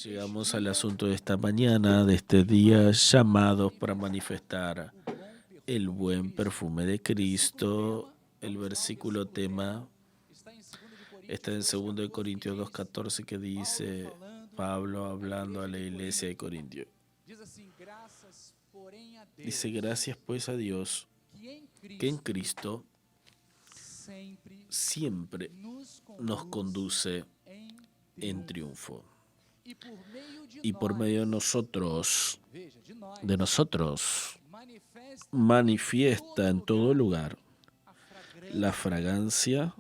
Llegamos al asunto de esta mañana, de este día, llamados para manifestar el buen perfume de Cristo. El versículo tema está en 2 Corintios 2:14, que dice, Pablo hablando a la iglesia de Corintio. Dice, gracias pues a Dios, que en Cristo siempre nos conduce en triunfo. Y por medio de nosotros, manifiesta en todo lugar la fragancia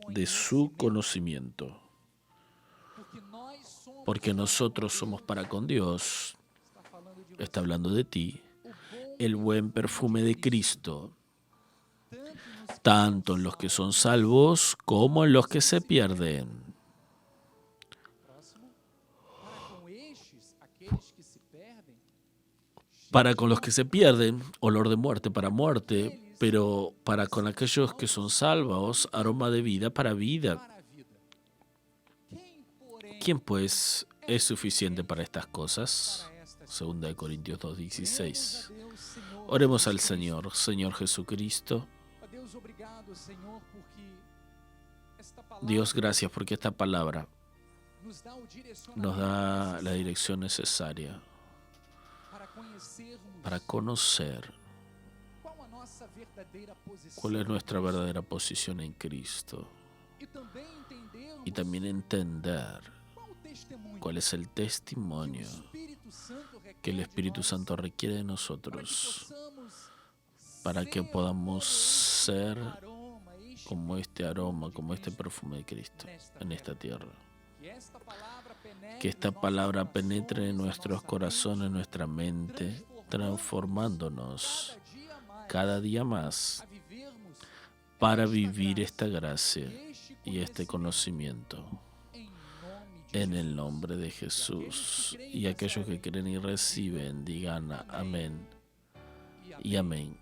de su conocimiento. Porque nosotros somos para con Dios, está hablando de ti, el buen perfume de Cristo, tanto en los que son salvos como en los que se pierden. Para con los que se pierden, olor de muerte para muerte, pero para con aquellos que son salvos, aroma de vida para vida. ¿Quién pues es suficiente para estas cosas? 2 Corintios 2:16. Oremos al Señor, Señor Jesucristo. Dios, gracias porque esta palabra nos da la dirección necesaria para conocer cuál es nuestra verdadera posición en Cristo y también entender cuál es el testimonio que el Espíritu Santo requiere de nosotros para que podamos ser como este aroma, como este perfume de Cristo en esta tierra. Que esta palabra penetre en nuestros corazones, en nuestra mente, transformándonos cada día más para vivir esta gracia y este conocimiento. En el nombre de Jesús. Y aquellos que creen y reciben, digan amén y amén.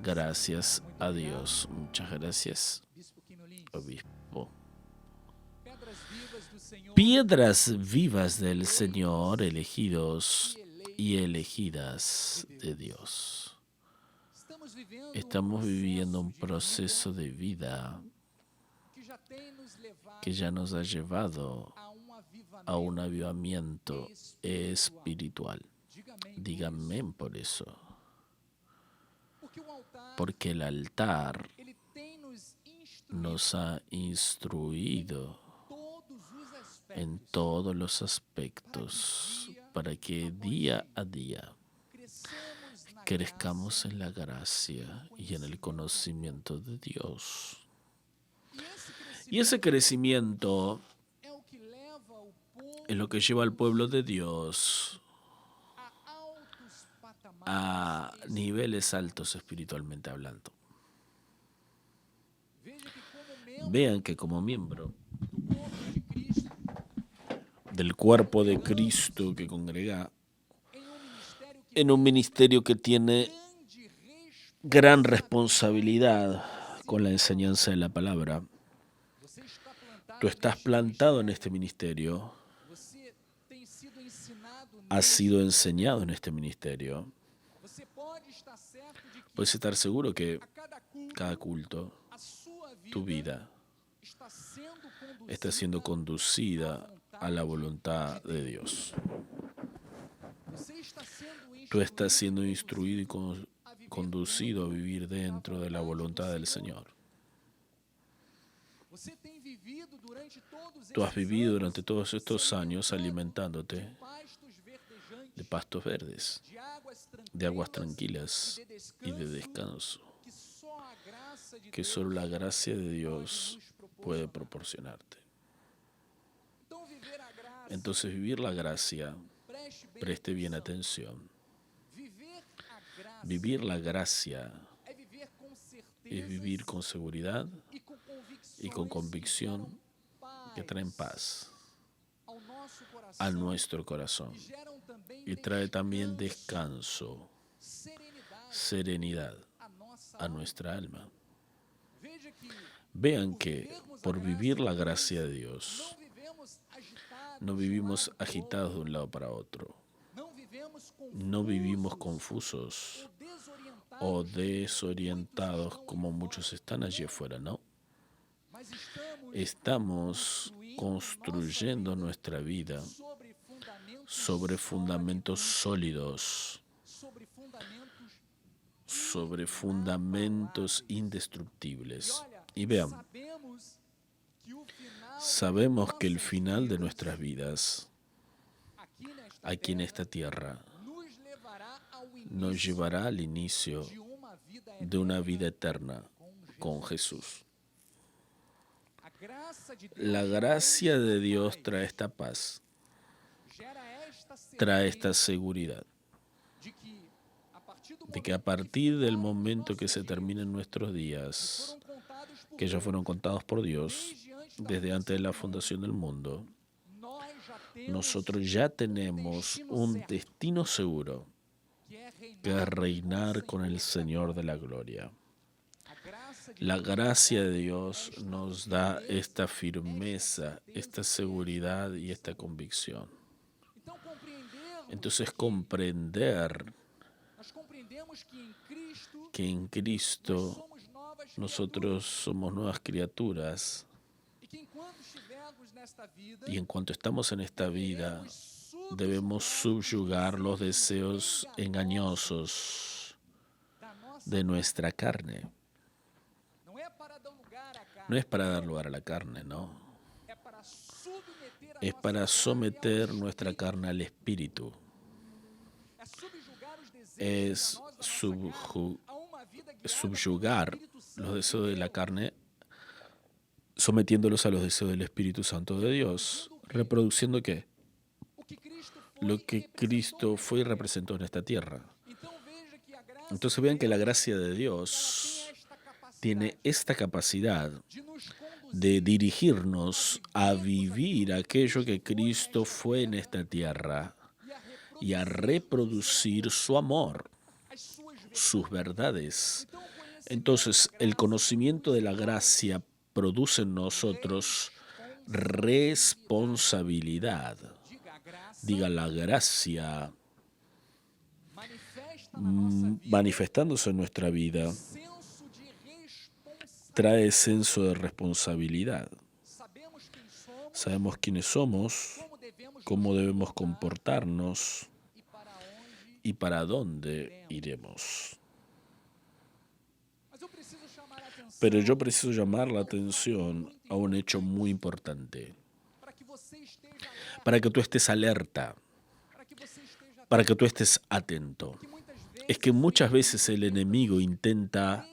Gracias a Dios. Muchas gracias, obispo. Piedras vivas del Señor, elegidos y elegidas de Dios. Estamos viviendo un proceso de vida que ya nos ha llevado a un avivamiento espiritual. Díganme por eso. Porque el altar nos ha instruido en todos los aspectos para que día a día crezcamos en la gracia y en el conocimiento de Dios. Y ese crecimiento es lo que lleva al pueblo de Dios a niveles altos espiritualmente hablando. Vean que como miembro del cuerpo de Cristo que congrega en un ministerio que tiene gran responsabilidad con la enseñanza de la palabra, tú estás plantado en este ministerio, has sido enseñado en este ministerio. Puedes estar seguro que cada culto, tu vida, está siendo conducida a la voluntad de Dios. Tú estás siendo instruido y conducido a vivir dentro de la voluntad del Señor. Tú has vivido durante todos estos años alimentándote de pastos verdes, de aguas tranquilas y de descanso, que solo la gracia de Dios puede proporcionarte. Entonces, vivir la gracia, preste bien atención. Vivir la gracia es vivir con seguridad y con convicción que traen paz a nuestro corazón y trae también descanso, serenidad a nuestra alma. Vean que por vivir la gracia de Dios, No vivimos agitados de un lado para otro. No vivimos confusos o desorientados como muchos están allí afuera, ¿no? Estamos construyendo nuestra vida sobre fundamentos sólidos, sobre fundamentos indestructibles. Y vean, sabemos que el final de nuestras vidas, aquí en esta tierra, nos llevará al inicio de una vida eterna con Jesús. La gracia de Dios trae esta paz, trae esta seguridad de que a partir del momento que se terminen nuestros días, que ya fueron contados por Dios desde antes de la fundación del mundo, nosotros ya tenemos un destino seguro, que es reinar con el Señor de la gloria. La gracia de Dios nos da esta firmeza, esta seguridad y esta convicción. Entonces, comprender que en Cristo nosotros somos nuevas criaturas y en cuanto estamos en esta vida debemos subyugar los deseos engañosos de nuestra carne. No es para dar lugar a la carne, no. Es para someter nuestra carne al Espíritu. Es subyugar los deseos de la carne, sometiéndolos a los deseos del Espíritu Santo de Dios. ¿Reproduciendo qué? Lo que Cristo fue y representó en esta tierra. Entonces vean que la gracia de Dios tiene esta capacidad de dirigirnos a vivir aquello que Cristo fue en esta tierra y a reproducir su amor, sus verdades. Entonces, el conocimiento de la gracia produce en nosotros responsabilidad. Diga, la gracia manifestándose en nuestra vida trae senso de responsabilidad. Sabemos quiénes somos, cómo debemos comportarnos y para dónde iremos. Pero yo preciso llamar la atención a un hecho muy importante, para que tú estés alerta, para que tú estés atento. Es que muchas veces el enemigo intenta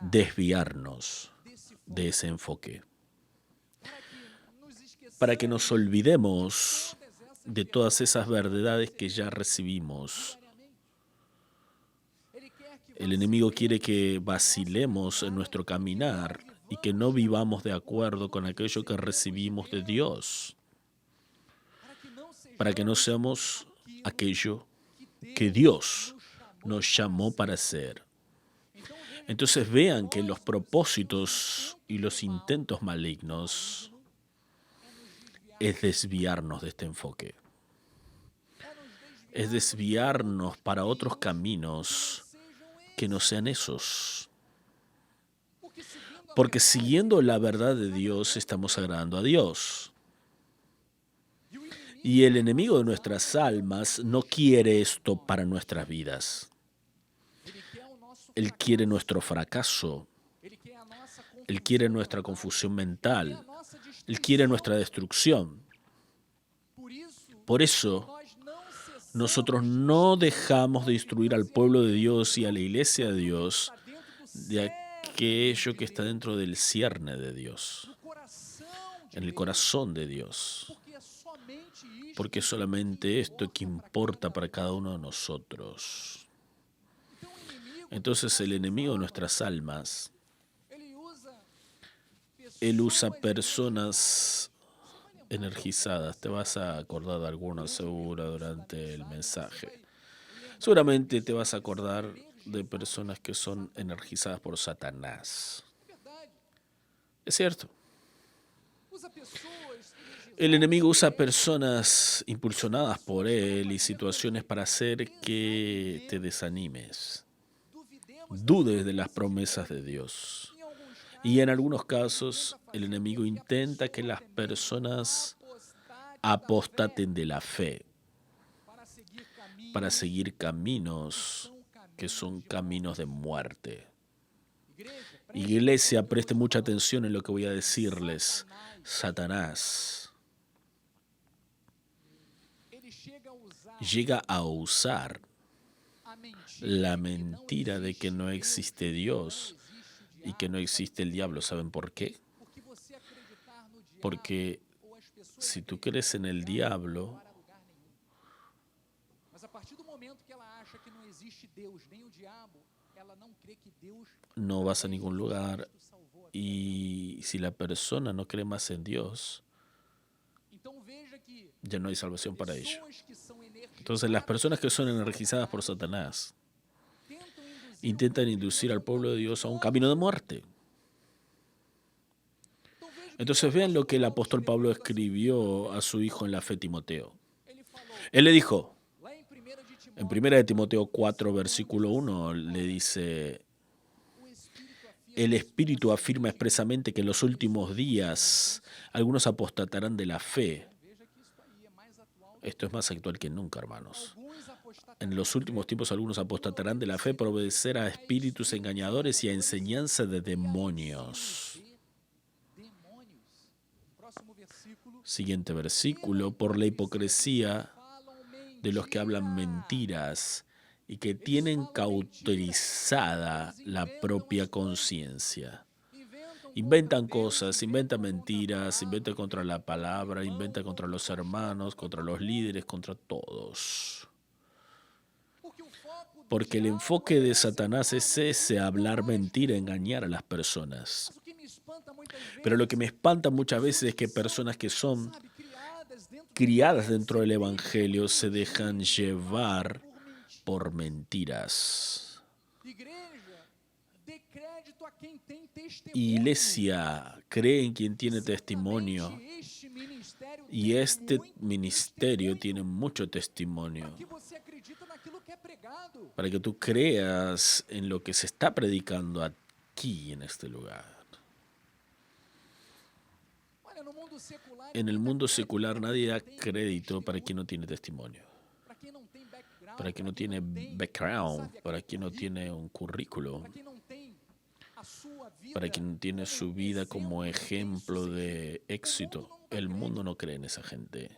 desviarnos de ese enfoque, para que nos olvidemos de todas esas verdades que ya recibimos. El enemigo quiere que vacilemos en nuestro caminar y que no vivamos de acuerdo con aquello que recibimos de Dios, para que no seamos aquello que Dios nos llamó para ser. Entonces vean que los propósitos y los intentos malignos es desviarnos de este enfoque, es desviarnos para otros caminos que no sean esos. Porque siguiendo la verdad de Dios estamos agradando a Dios. Y el enemigo de nuestras almas no quiere esto para nuestras vidas. Él quiere nuestro fracaso. Él quiere nuestra confusión mental. Él quiere nuestra destrucción. Por eso, nosotros no dejamos de instruir al pueblo de Dios y a la iglesia de Dios de aquello que está dentro del cierne de Dios, en el corazón de Dios. Porque es solamente esto que importa para cada uno de nosotros. Entonces el enemigo de nuestras almas, él usa personas energizadas. Te vas a acordar de algunas seguro durante el mensaje. Seguramente te vas a acordar de personas que son energizadas por Satanás. Es cierto. El enemigo usa personas impulsionadas por él y situaciones para hacer que te desanimes, dudes de las promesas de Dios. Y en algunos casos, el enemigo intenta que las personas apostaten de la fe para seguir caminos que son caminos de muerte. Iglesia, preste mucha atención en lo que voy a decirles. Satanás llega a usar la mentira de que no existe Dios y que no existe el diablo. ¿Saben por qué? Porque si tú crees en el diablo, no vas a ningún lugar. Y si la persona no cree más en Dios, ya no hay salvación para ella. Entonces las personas que son energizadas por Satanás intentan inducir al pueblo de Dios a un camino de muerte. Entonces vean lo que el apóstol Pablo escribió a su hijo en la fe, Timoteo. Él le dijo, en 1 de Timoteo 4, versículo 1, le dice, el Espíritu afirma expresamente que en los últimos días algunos apostatarán de la fe. Esto es más actual que nunca, hermanos. En los últimos tiempos algunos apostatarán de la fe por obedecer a espíritus engañadores y a enseñanza de demonios. Siguiente versículo, por la hipocresía de los que hablan mentiras y que tienen cauterizada la propia conciencia. Inventan cosas, inventan mentiras, inventan contra la palabra, inventan contra los hermanos, contra los líderes, contra todos. Porque el enfoque de Satanás es ese, hablar mentira, engañar a las personas. Pero lo que me espanta muchas veces es que personas que son criadas dentro del Evangelio se dejan llevar por mentiras. Iglesia, cree en quien tiene testimonio. Y este ministerio tiene mucho testimonio. Para que tú creas en lo que se está predicando aquí, en este lugar. En el mundo secular nadie da crédito para quien no tiene testimonio. Para quien no tiene background, para quien no tiene un currículo, para quien no tiene su vida como ejemplo de éxito. El mundo no cree en esa gente.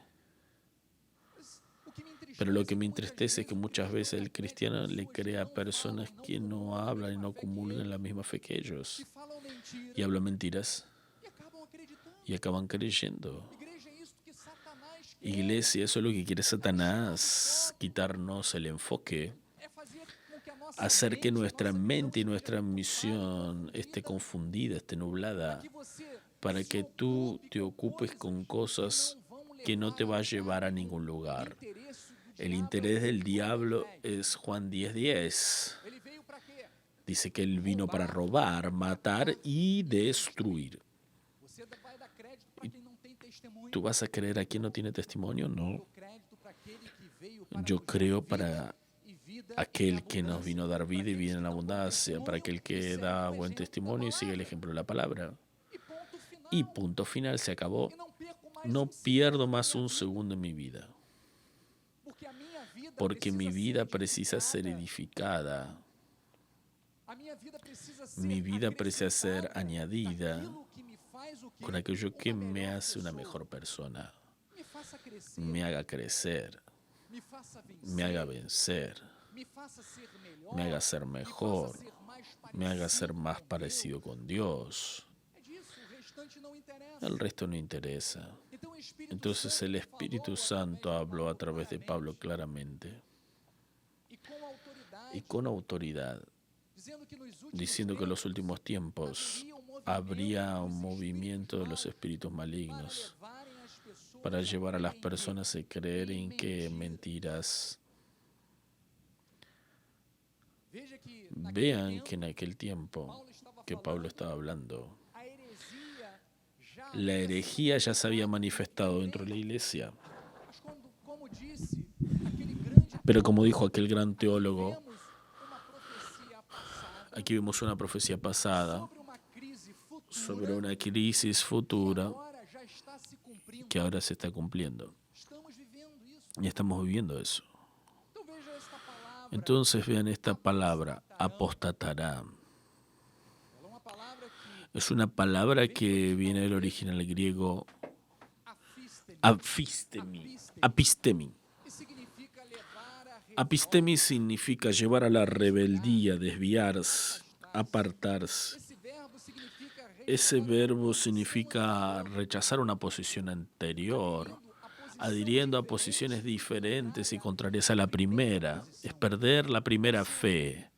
Pero lo que me entristece es que muchas veces el cristiano le cree a personas que no hablan y no comulgan la misma fe que ellos. Y hablan mentiras y acaban creyendo. Iglesia, eso es lo que quiere Satanás, quitarnos el enfoque, hacer que nuestra mente y nuestra misión esté confundida, esté nublada, para que tú te ocupes con cosas que no te va a llevar a ningún lugar. El interés del diablo es Juan 10:10. Dice que él vino para robar, matar y destruir. ¿Tú vas a creer a quien no tiene testimonio? No. Yo creo para aquel que nos vino a dar vida y vida en abundancia, para aquel que da buen testimonio y sigue el ejemplo de la palabra. Y punto final, se acabó. No pierdo más un segundo en mi vida. Porque mi vida precisa ser edificada. Mi vida precisa ser añadida con aquello que me hace una mejor persona, me haga crecer, me haga vencer, me haga ser mejor, me haga ser más parecido con Dios. El resto no interesa. Entonces el Espíritu Santo habló a través de Pablo claramente y con autoridad, diciendo que en los últimos tiempos habría un movimiento de los espíritus malignos para llevar a las personas a creer en que mentiras. Vean que en aquel tiempo que Pablo estaba hablando, La herejía ya se había manifestado dentro de la iglesia. Pero como dijo aquel gran teólogo, aquí vemos una profecía pasada sobre una crisis futura que ahora se está cumpliendo. Y estamos viviendo eso. Entonces vean esta palabra, apostatará. Es una palabra que viene del original griego apistemi. Apistemi significa llevar a la rebeldía, desviarse, apartarse. Ese verbo significa rechazar una posición anterior, adhiriendo a posiciones diferentes y contrarias a la primera. Es perder la primera fe,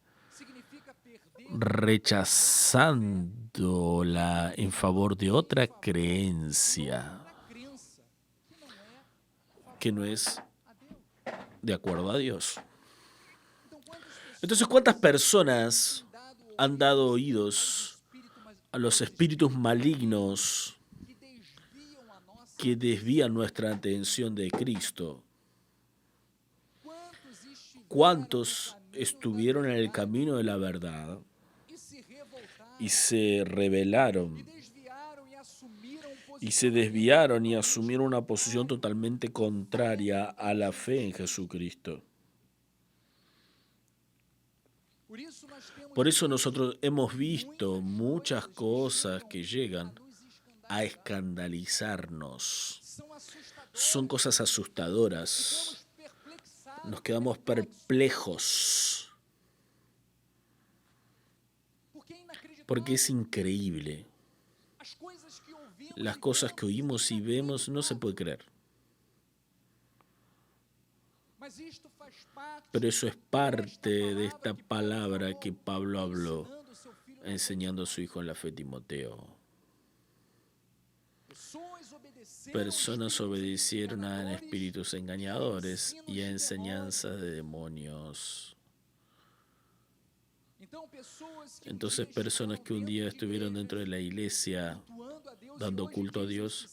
rechazándola en favor de otra creencia que no es de acuerdo a Dios. Entonces, ¿cuántas personas han dado oídos a los espíritus malignos que desvían nuestra atención de Cristo? ¿Cuántos estuvieron en el camino de la verdad y se rebelaron y se desviaron y asumieron una posición totalmente contraria a la fe en Jesucristo? Por eso nosotros hemos visto muchas cosas que llegan a escandalizarnos. Son cosas asustadoras. Nos quedamos perplejos. Porque es increíble. Las cosas que oímos y vemos no se puede creer. Pero eso es parte de esta palabra que Pablo habló, enseñando a su hijo en la fe, Timoteo. Personas obedecieron a espíritus engañadores y a enseñanzas de demonios. Entonces, personas que un día estuvieron dentro de la iglesia dando culto a Dios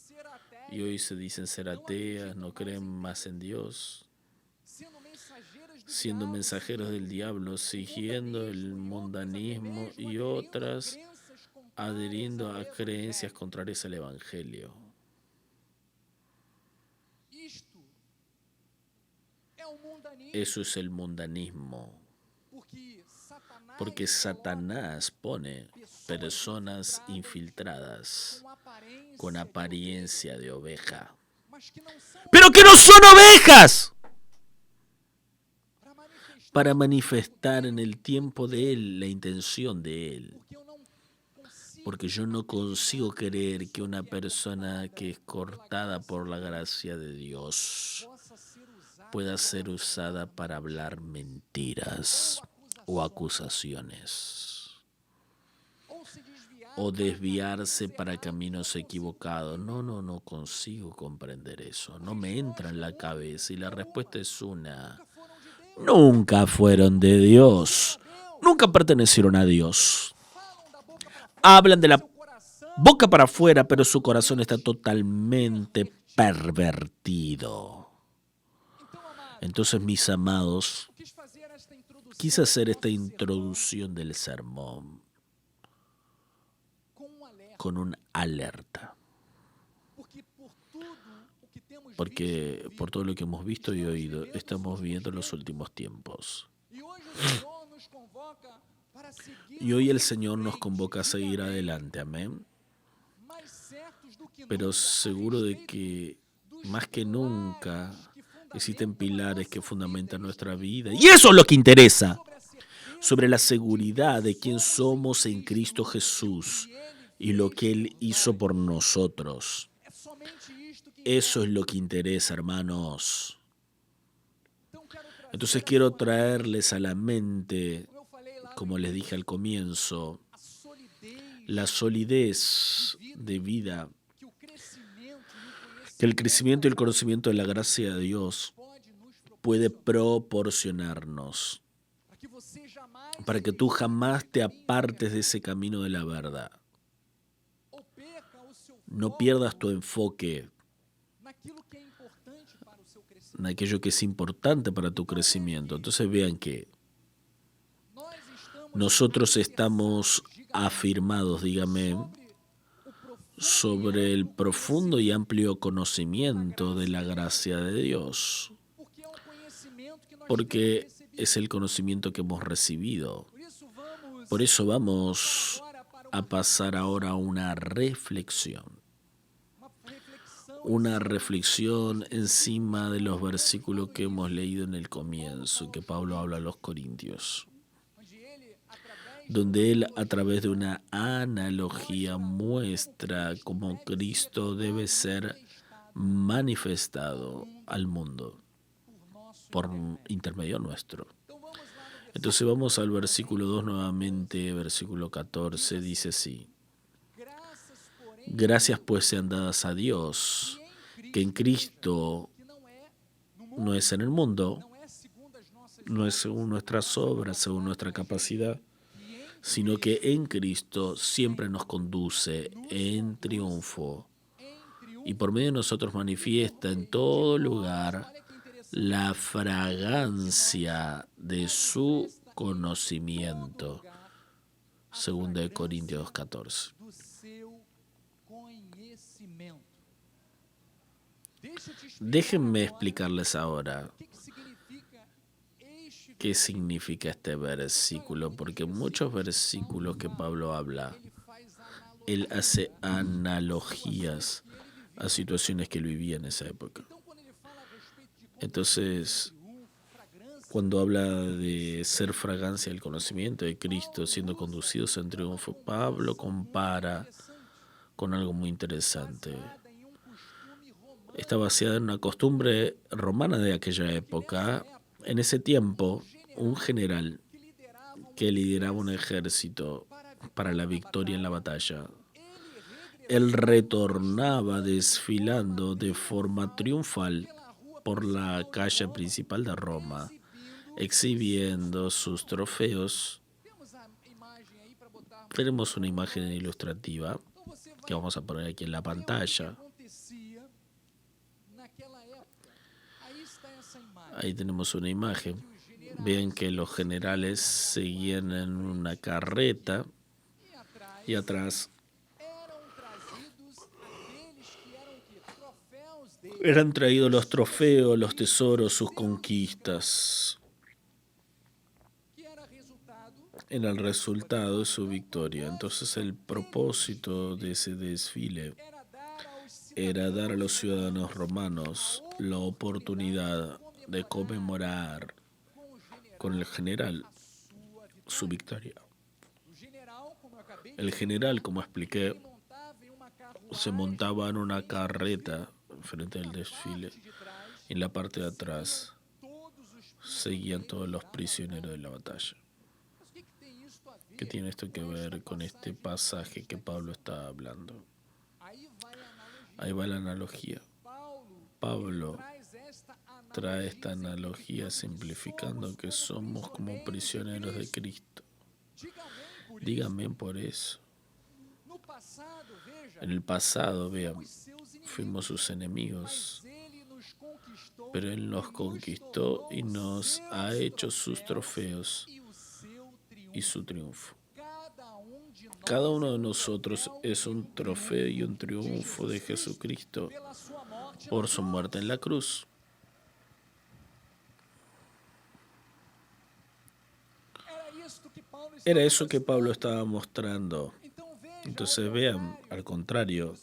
y hoy se dicen ser ateas, no creen más en Dios, siendo mensajeros del diablo, siguiendo el mundanismo y otras adheriendo a creencias contrarias al Evangelio. Eso es el mundanismo. Porque Satanás pone personas infiltradas con apariencia de oveja, pero que no son ovejas, para manifestar en el tiempo de Él la intención de Él. Porque yo no consigo creer que una persona que es cortada por la gracia de Dios pueda ser usada para hablar mentiras o acusaciones o desviarse para caminos equivocados. No consigo comprender eso. No me entra en la cabeza y la respuesta es una. Nunca fueron de Dios. Nunca pertenecieron a Dios. Hablan de la boca para afuera, pero su corazón está totalmente pervertido. Entonces, mis amados, quise hacer esta introducción del sermón con un alerta. Porque por todo lo que hemos visto y oído, estamos viviendo los últimos tiempos. Y hoy el Señor nos convoca a seguir adelante, amén. Pero seguro de que más que nunca existen pilares que fundamentan nuestra vida. Y eso es lo que interesa. Sobre la seguridad de quién somos en Cristo Jesús y lo que Él hizo por nosotros. Eso es lo que interesa, hermanos. Entonces quiero traerles a la mente, como les dije al comienzo, la solidez de vida que el crecimiento y el conocimiento de la gracia de Dios puede proporcionarnos, para que tú jamás te apartes de ese camino de la verdad, No pierdas tu enfoque en aquello que es importante para tu crecimiento. Entonces vean que nosotros estamos afirmados, dígame, sobre el profundo y amplio conocimiento de la gracia de Dios, porque es el conocimiento que hemos recibido. Por eso vamos a pasar ahora a una reflexión encima de los versículos que hemos leído en el comienzo, que Pablo habla a los Corintios, donde él a través de una analogía muestra cómo Cristo debe ser manifestado al mundo por intermedio nuestro. Entonces vamos al versículo 2 nuevamente, versículo 14, dice así: gracias pues sean dadas a Dios, que en Cristo no es en el mundo, no es según nuestras obras, según nuestra capacidad, sino que en Cristo siempre nos conduce en triunfo y por medio de nosotros manifiesta en todo lugar la fragancia de su conocimiento. Segunda de Corintios 14. Déjenme explicarles ahora qué significa este versículo, porque en muchos versículos que Pablo habla, él hace analogías a situaciones que él vivía en esa época. Entonces, cuando habla de ser fragancia del conocimiento de Cristo, siendo conducidos en triunfo, Pablo compara con algo muy interesante. Está basada en una costumbre romana de aquella época. En ese tiempo, un general que lideraba un ejército para la victoria en la batalla, él retornaba desfilando de forma triunfal por la calle principal de Roma, exhibiendo sus trofeos. Tenemos una imagen ilustrativa que vamos a poner aquí en la pantalla. Ahí tenemos una imagen. Ven que los generales seguían en una carreta y atrás eran traídos los trofeos, los tesoros, sus conquistas. Era el resultado de su victoria. Entonces el propósito de ese desfile era dar a los ciudadanos romanos la oportunidad de conmemorar con el general su victoria. El general, como expliqué, se montaba en una carreta frente al desfile. En la parte de atrás seguían todos los prisioneros de la batalla. ¿Qué tiene esto que ver con este pasaje que Pablo está hablando? Ahí va la analogía. Pablo trae esta analogía simplificando que somos como prisioneros de Cristo. Díganme por eso. En el pasado, vean, fuimos sus enemigos, pero Él nos conquistó y nos ha hecho sus trofeos y su triunfo. Cada uno de nosotros es un trofeo y un triunfo de Jesucristo por su muerte en la cruz. Era eso que Pablo estaba mostrando. Entonces vean, al contrario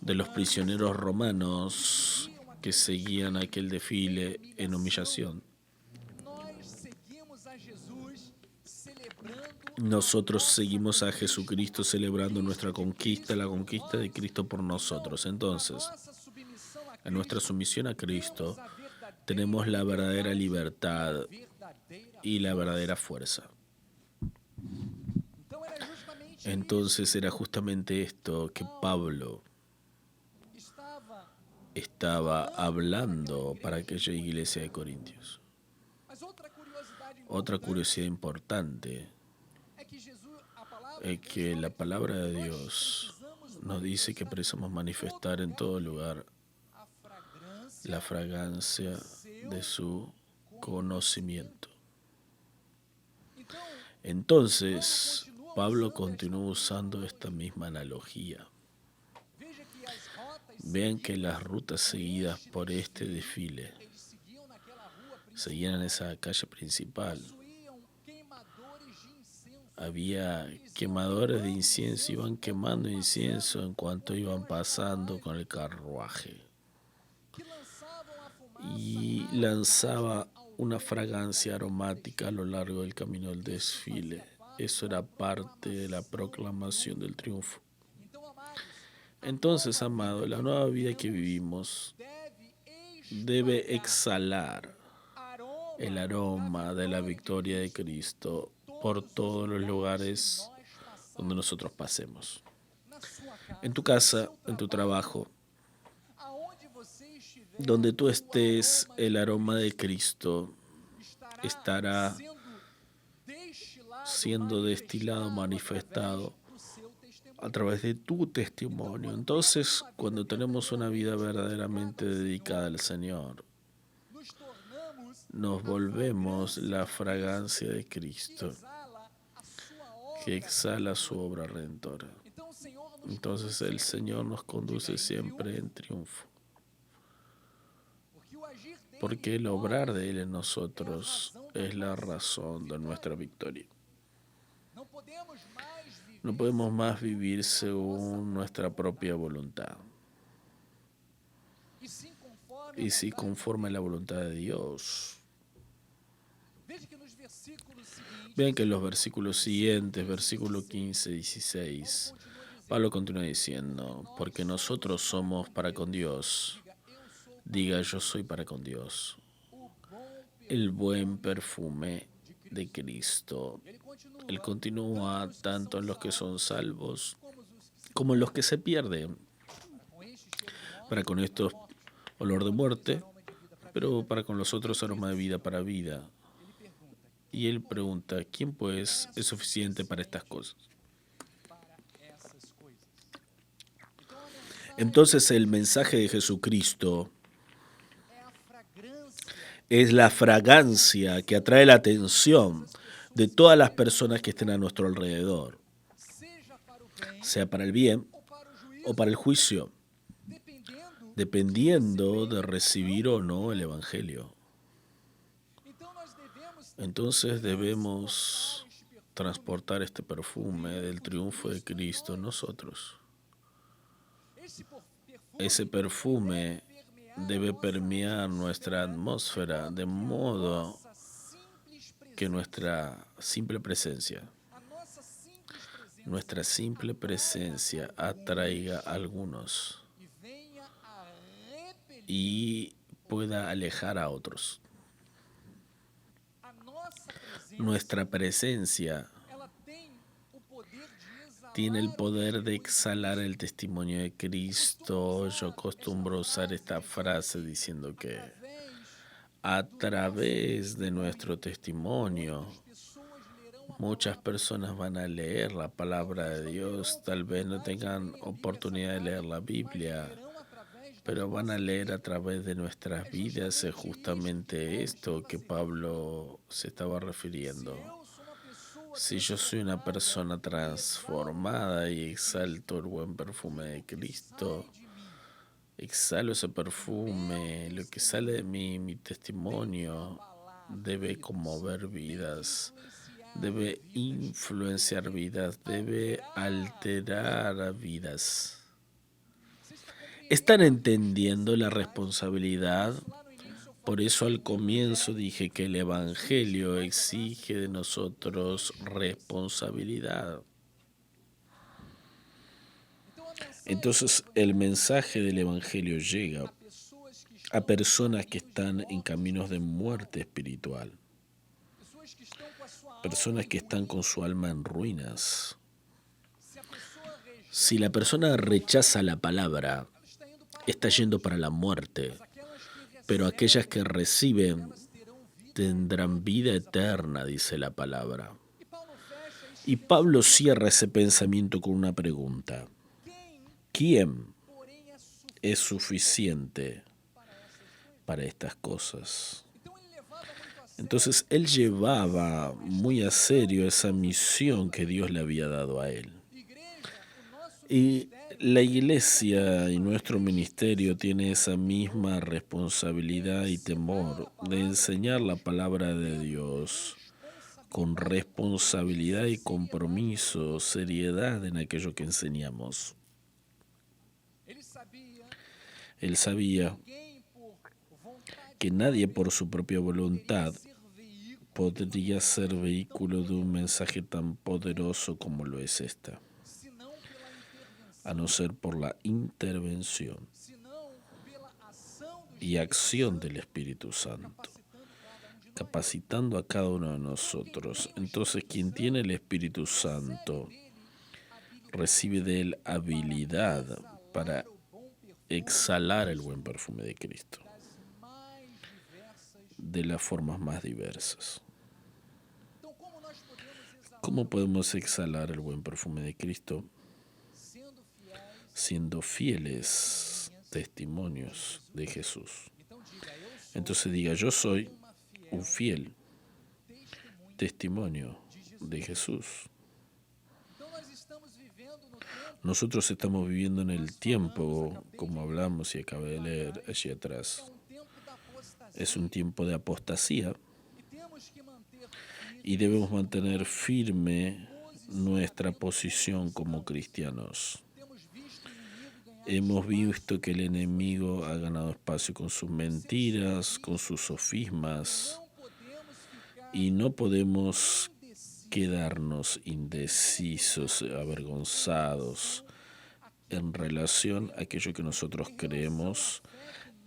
de los prisioneros romanos que seguían aquel desfile en humillación, nosotros seguimos a Jesucristo celebrando nuestra conquista, la conquista de Cristo por nosotros. Entonces, en nuestra sumisión a Cristo, tenemos la verdadera libertad y la verdadera fuerza. Entonces era justamente esto que Pablo estaba hablando para aquella iglesia de Corintios. Otra curiosidad importante es que la palabra de Dios nos dice que precisamos manifestar en todo lugar la fragancia de su conocimiento. Entonces, Pablo continúa usando esta misma analogía. Vean que las rutas seguidas por este desfile seguían en esa calle principal. Había quemadores de incienso, iban quemando incienso en cuanto iban pasando con el carruaje. Y lanzaba una fragancia aromática a lo largo del camino del desfile. Eso era parte de la proclamación del triunfo. Entonces, amado, la nueva vida que vivimos debe exhalar el aroma de la victoria de Cristo por todos los lugares donde nosotros pasemos. En tu casa, en tu trabajo, donde tú estés, el aroma de Cristo estará siendo destilado, manifestado a través de tu testimonio. Entonces, cuando tenemos una vida verdaderamente dedicada al Señor, nos volvemos la fragancia de Cristo que exhala su obra redentora. Entonces el Señor nos conduce siempre en triunfo, porque el obrar de Él en nosotros es la razón de nuestra victoria. No podemos más vivir según nuestra propia voluntad, y sí conforme a la voluntad de Dios. Vean que en los versículos siguientes, versículo 15 y 16, Pablo continúa diciendo, porque nosotros somos para con Dios. Diga, yo soy para con Dios. El buen perfume de Cristo. Él continúa tanto en los que son salvos como en los que se pierden. Para con estos, olor de muerte, pero para con los otros, aroma de vida para vida. Y él pregunta, ¿quién pues es suficiente para estas cosas? Entonces el mensaje de Jesucristo es la fragancia que atrae la atención de todas las personas que estén a nuestro alrededor, sea para el bien o para el juicio, dependiendo de recibir o no el Evangelio. Entonces debemos transportar este perfume del triunfo de Cristo en nosotros. Ese perfume debe permear nuestra atmósfera de modo que nuestra simple presencia atraiga a algunos y pueda alejar a otros. Nuestra presencia tiene el poder de exhalar el testimonio de Cristo. Yo acostumbro usar esta frase diciendo que a través de nuestro testimonio muchas personas van a leer la palabra de Dios. Tal vez no tengan oportunidad de leer la Biblia, pero van a leer a través de nuestras vidas. Es justamente esto que Pablo se estaba refiriendo. Si yo soy una persona transformada y exalto el buen perfume de Cristo, exhalo ese perfume, lo que sale de mí, mi testimonio, debe conmover vidas, debe influenciar vidas, debe alterar vidas. ¿Están entendiendo la responsabilidad? Por eso al comienzo dije que el Evangelio exige de nosotros responsabilidad. Entonces el mensaje del Evangelio llega a personas que están en caminos de muerte espiritual, personas que están con su alma en ruinas. Si la persona rechaza la palabra, está yendo para la muerte, pero aquellas que reciben tendrán vida eterna, dice la palabra. Y Pablo cierra ese pensamiento con una pregunta. ¿Quién es suficiente para estas cosas? Entonces él llevaba muy a serio esa misión que Dios le había dado a él. Y la iglesia y nuestro ministerio tiene esa misma responsabilidad y temor de enseñar la palabra de Dios con responsabilidad y compromiso, seriedad en aquello que enseñamos. Él sabía que nadie por su propia voluntad podría ser vehículo de un mensaje tan poderoso como lo es esta, a no ser por la intervención y acción del Espíritu Santo, capacitando a cada uno de nosotros. Entonces, quien tiene el Espíritu Santo recibe de él habilidad para exhalar el buen perfume de Cristo de las formas más diversas. ¿Cómo podemos exhalar el buen perfume de Cristo? Siendo fieles testimonios de Jesús. Entonces diga, yo soy un fiel testimonio de Jesús. Nosotros estamos viviendo en el tiempo, como hablamos y acabé de leer allí atrás. Es un tiempo de apostasía y debemos mantener firme nuestra posición como cristianos. Hemos visto que el enemigo ha ganado espacio con sus mentiras, con sus sofismas, y no podemos quedarnos indecisos, avergonzados en relación a aquello que nosotros creemos,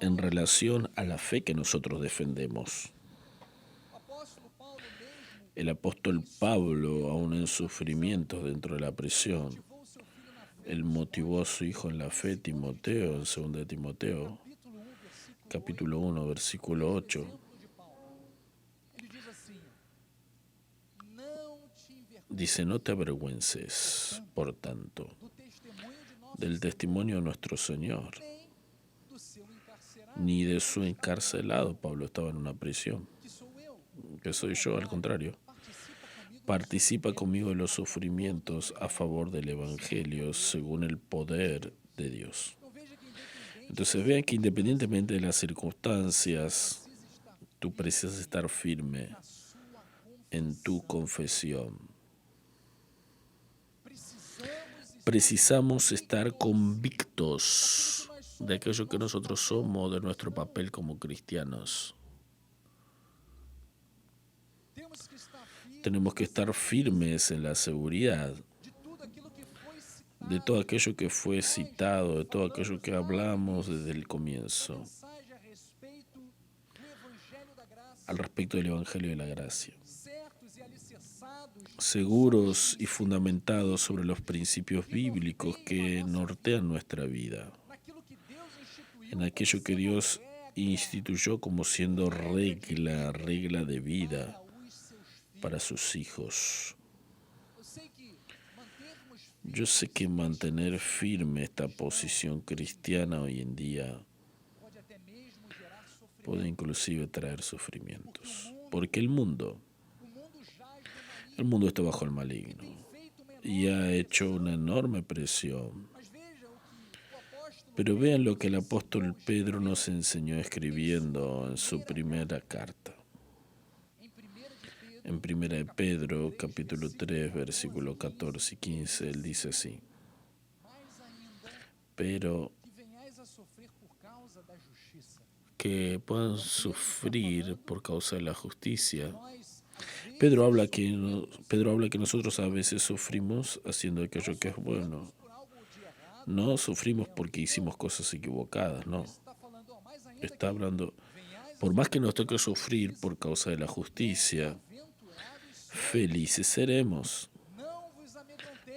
en relación a la fe que nosotros defendemos. El apóstol Pablo, aún en sufrimientos dentro de la prisión, él motivó a su hijo en la fe, Timoteo, en 2 Timoteo, capítulo 1, versículo 8. Dice, no te avergüences, por tanto, del testimonio de nuestro Señor, ni de su encarcelado. Pablo estaba en una prisión, que soy yo, al contrario. Participa conmigo en los sufrimientos a favor del Evangelio según el poder de Dios. Entonces vean que independientemente de las circunstancias, tú precisas estar firme en tu confesión. Precisamos estar convictos de aquello que nosotros somos, de nuestro papel como cristianos. Tenemos que estar firmes en la seguridad de todo aquello que fue citado, de todo aquello que hablamos desde el comienzo, al respecto del Evangelio de la Gracia. Seguros y fundamentados sobre los principios bíblicos que nortean nuestra vida, en aquello que Dios instituyó como siendo regla de vida para sus hijos. Yo sé que mantener firme esta posición cristiana hoy en día puede inclusive traer sufrimientos, porque el mundo está bajo el maligno y ha hecho una enorme presión. Pero vean lo que el apóstol Pedro nos enseñó escribiendo en su primera carta. En 1 de Pedro, capítulo 3, versículo 14 y 15, él dice así: pero que puedan sufrir por causa de la justicia. Pedro habla que nosotros a veces sufrimos haciendo aquello que es bueno. No sufrimos porque hicimos cosas equivocadas, no. Está hablando, por más que nos toque sufrir por causa de la justicia, felices seremos.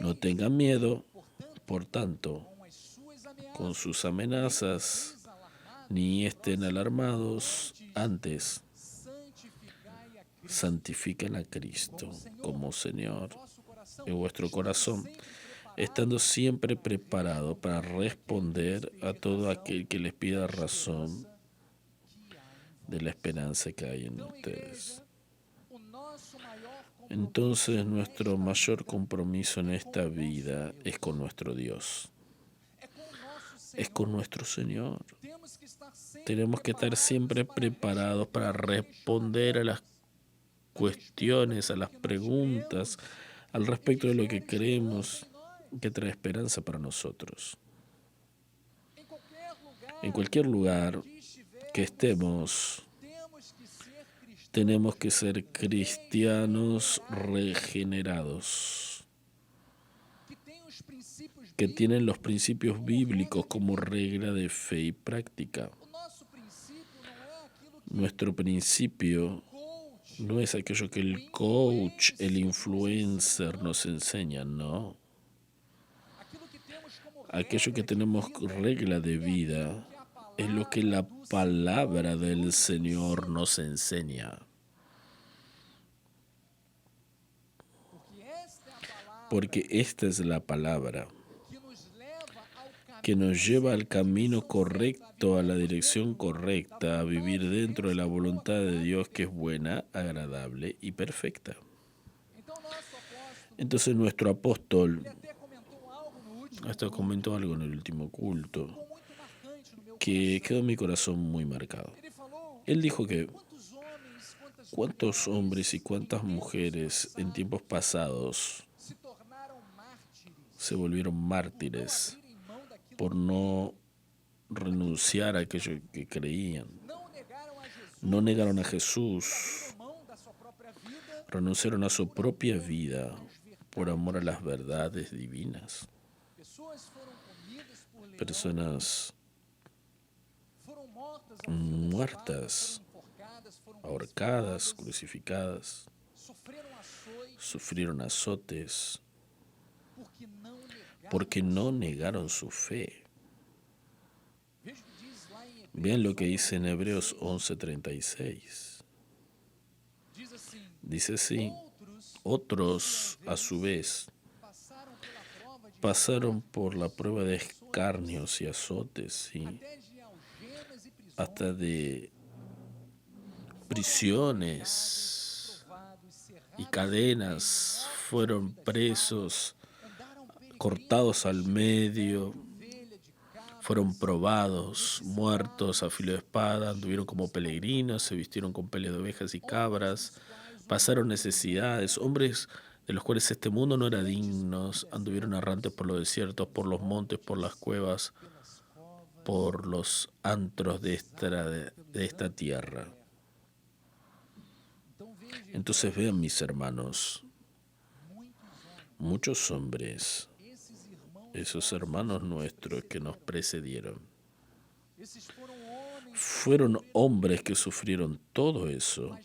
No tengan miedo, por tanto, con sus amenazas, ni estén alarmados. Antes, santifiquen a Cristo como Señor en vuestro corazón, estando siempre preparado para responder a todo aquel que les pida razón de la esperanza que hay en ustedes. Entonces nuestro mayor compromiso en esta vida es con nuestro Dios, es con nuestro Señor. Tenemos que estar siempre preparados para responder a las cuestiones, a las preguntas al respecto de lo que creemos que trae esperanza para nosotros. En cualquier lugar que estemos, tenemos que ser cristianos regenerados, que tienen los principios bíblicos como regla de fe y práctica. Nuestro principio no es aquello que el coach, el influencer nos enseña, no. Aquello que tenemos regla de vida es lo que la palabra del Señor nos enseña. Porque esta es la palabra que nos lleva al camino correcto, a la dirección correcta, a vivir dentro de la voluntad de Dios que es buena, agradable y perfecta. Entonces nuestro apóstol hasta comentó algo en el último culto que quedó en mi corazón muy marcado. Él dijo que cuántos hombres y cuántas mujeres en tiempos pasados se volvieron mártires por no renunciar a aquello que creían. No negaron a Jesús, renunciaron a su propia vida por amor a las verdades divinas. Personas muertas, ahorcadas, crucificadas, sufrieron azotes porque no negaron su fe. Vean lo que dice en Hebreos 11:36. Dice así: otros, a su vez, pasaron por la prueba de escarnios y azotes, ¿sí? Hasta de prisiones y cadenas, fueron presos, cortados al medio, fueron probados, muertos a filo de espada, anduvieron como peregrinos, se vistieron con peles de ovejas y cabras, pasaron necesidades, hombres de los cuales este mundo no era dignos, anduvieron errantes por los desiertos, por los montes, por las cuevas, por los antros de esta tierra. Entonces vean, mis hermanos, muchos hombres, esos hermanos nuestros que nos precedieron, fueron hombres que sufrieron todo eso,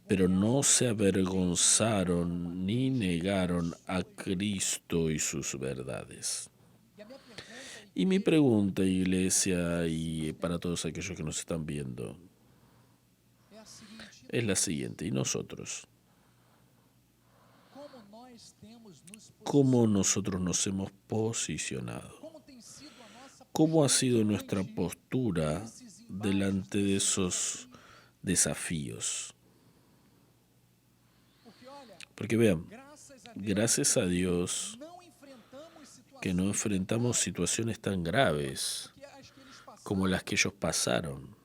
pero no se avergonzaron ni negaron a Cristo y sus verdades. Y mi pregunta, iglesia, y para todos aquellos que nos están viendo, es la siguiente: ¿y nosotros? ¿Cómo nosotros nos hemos posicionado? ¿Cómo ha sido nuestra postura delante de esos desafíos? Porque vean, gracias a Dios que no enfrentamos situaciones tan graves como las que ellos pasaron.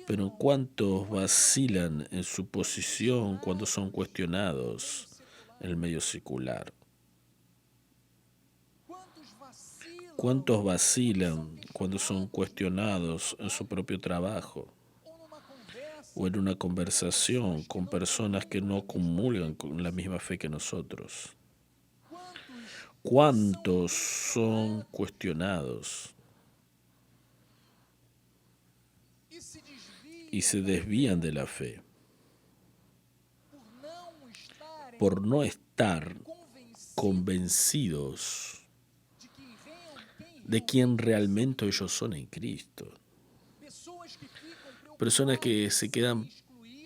Pero ¿cuántos vacilan en su posición cuando son cuestionados en el medio secular? ¿Cuántos vacilan cuando son cuestionados en su propio trabajo o en una conversación con personas que no comulgan con la misma fe que nosotros? ¿Cuántos son cuestionados y se desvían de la fe por no estar convencidos de quién realmente ellos son en Cristo? Personas que se quedan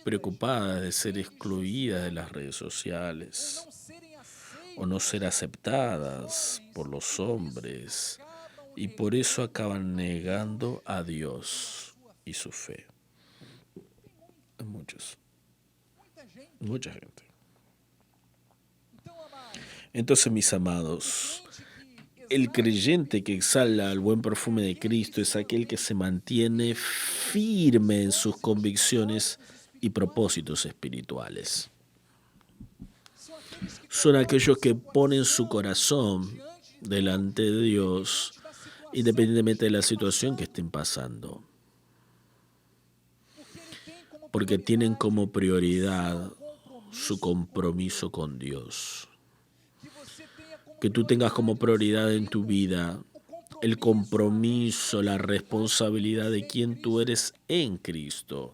preocupadas de ser excluidas de las redes sociales, o no ser aceptadas por los hombres, y por eso acaban negando a Dios y su fe. Muchos, mucha gente. Entonces, mis amados, el creyente que exhala el buen perfume de Cristo es aquel que se mantiene firme en sus convicciones y propósitos espirituales. Son aquellos que ponen su corazón delante de Dios, independientemente de la situación que estén pasando, porque tienen como prioridad su compromiso con Dios. Que tú tengas como prioridad en tu vida el compromiso, la responsabilidad de quién tú eres en Cristo,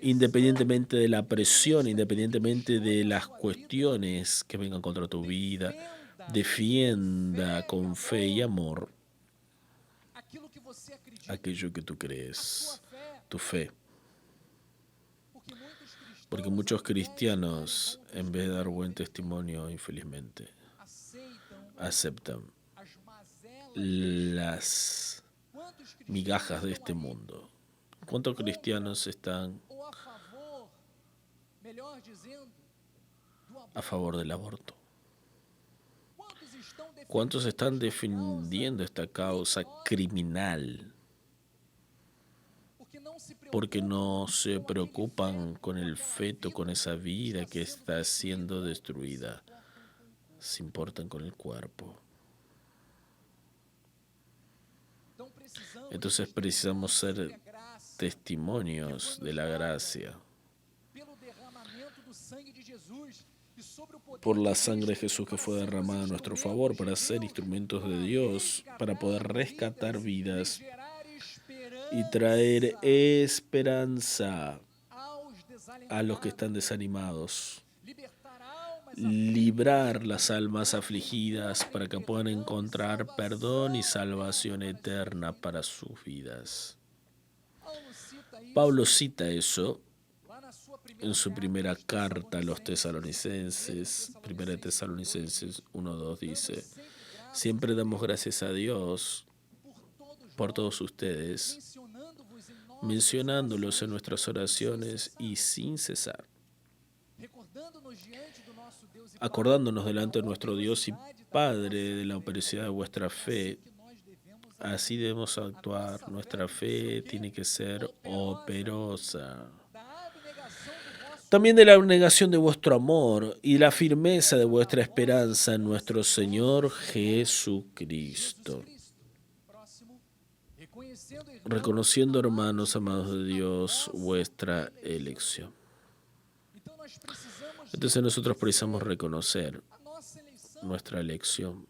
independientemente de la presión, independientemente de las cuestiones que vengan contra tu vida. Defienda con fe y amor aquello que tú crees, tu fe. Porque muchos cristianos, en vez de dar buen testimonio, infelizmente, aceptan las migajas de este mundo. ¿Cuántos cristianos están a favor del aborto? ¿Cuántos están defendiendo esta causa criminal? Porque no se preocupan con el feto, con esa vida que está siendo destruida. Se importan con el cuerpo. Entonces precisamos ser testimonios de la gracia. Por la sangre de Jesús que fue derramada a nuestro favor, para ser instrumentos de Dios, para poder rescatar vidas y traer esperanza a los que están desanimados, librar las almas afligidas para que puedan encontrar perdón y salvación eterna para sus vidas. Pablo cita eso en su primera carta a los tesalonicenses. Primera de Tesalonicenses 1:2 dice: siempre damos gracias a Dios por todos ustedes, mencionándolos en nuestras oraciones y sin cesar, acordándonos delante de nuestro Dios y Padre de la operosidad de vuestra fe. Así debemos actuar. Nuestra fe tiene que ser operosa. También de la abnegación de vuestro amor y la firmeza de vuestra esperanza en nuestro Señor Jesucristo. Reconociendo, hermanos amados de Dios, vuestra elección. Entonces nosotros precisamos reconocer nuestra elección.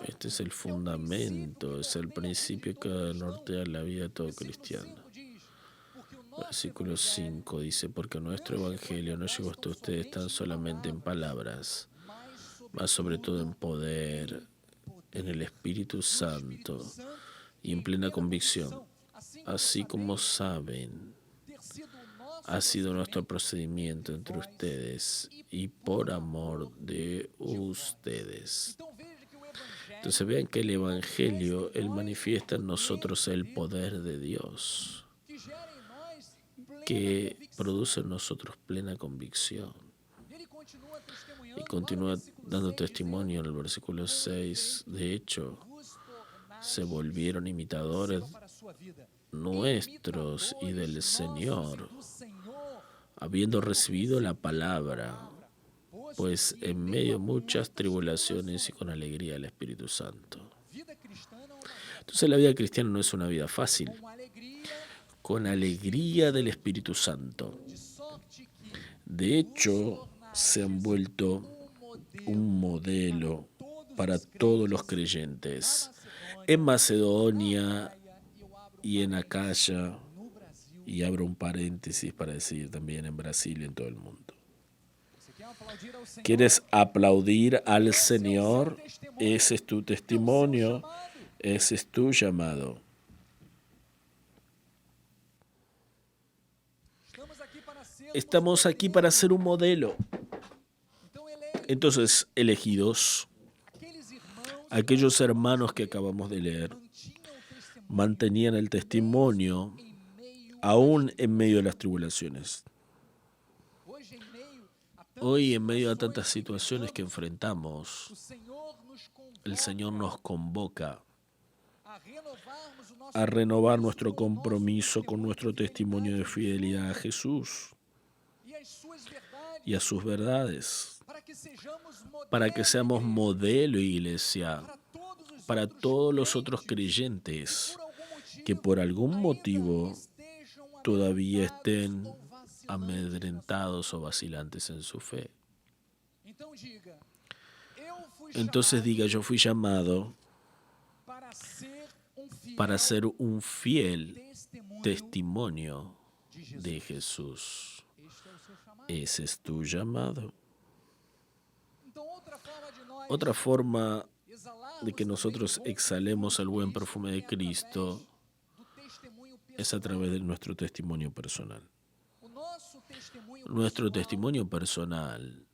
Este es el fundamento, es el principio que nortea la vida de todo cristiano. Versículo 5 dice: porque nuestro evangelio no llegó hasta ustedes tan solamente en palabras, mas sobre todo en poder, en el Espíritu Santo y en plena convicción. Así como saben, ha sido nuestro procedimiento entre ustedes y por amor de ustedes. Entonces vean que el Evangelio, Él manifiesta en nosotros el poder de Dios, que produce en nosotros plena convicción. Y continúa dando testimonio en el versículo 6. De hecho, se volvieron imitadores nuestros y del Señor, habiendo recibido la palabra, pues en medio de muchas tribulaciones y con alegría del Espíritu Santo. Entonces la vida cristiana no es una vida fácil. Con alegría del Espíritu Santo. De hecho, se han vuelto un modelo para todos los creyentes en Macedonia y en Acaya, y abro un paréntesis para decir también en Brasil y en todo el mundo. ¿Quieres aplaudir al Señor? Ese es tu testimonio, ese es tu llamado. Estamos aquí para ser un modelo. Entonces, elegidos, aquellos hermanos que acabamos de leer, mantenían el testimonio aún en medio de las tribulaciones. Hoy, en medio de tantas situaciones que enfrentamos, el Señor nos convoca a renovar nuestro compromiso con nuestro testimonio de fidelidad a Jesús y a sus verdades, para que seamos modelo, iglesia, para todos los otros creyentes que por algún motivo todavía estén amedrentados o vacilantes en su fe. Entonces diga, yo fui llamado para ser un fiel testimonio de Jesús. Ese es tu llamado. Otra forma de que nosotros exhalemos el buen perfume de Cristo es a través de nuestro testimonio personal. Nuestro testimonio personal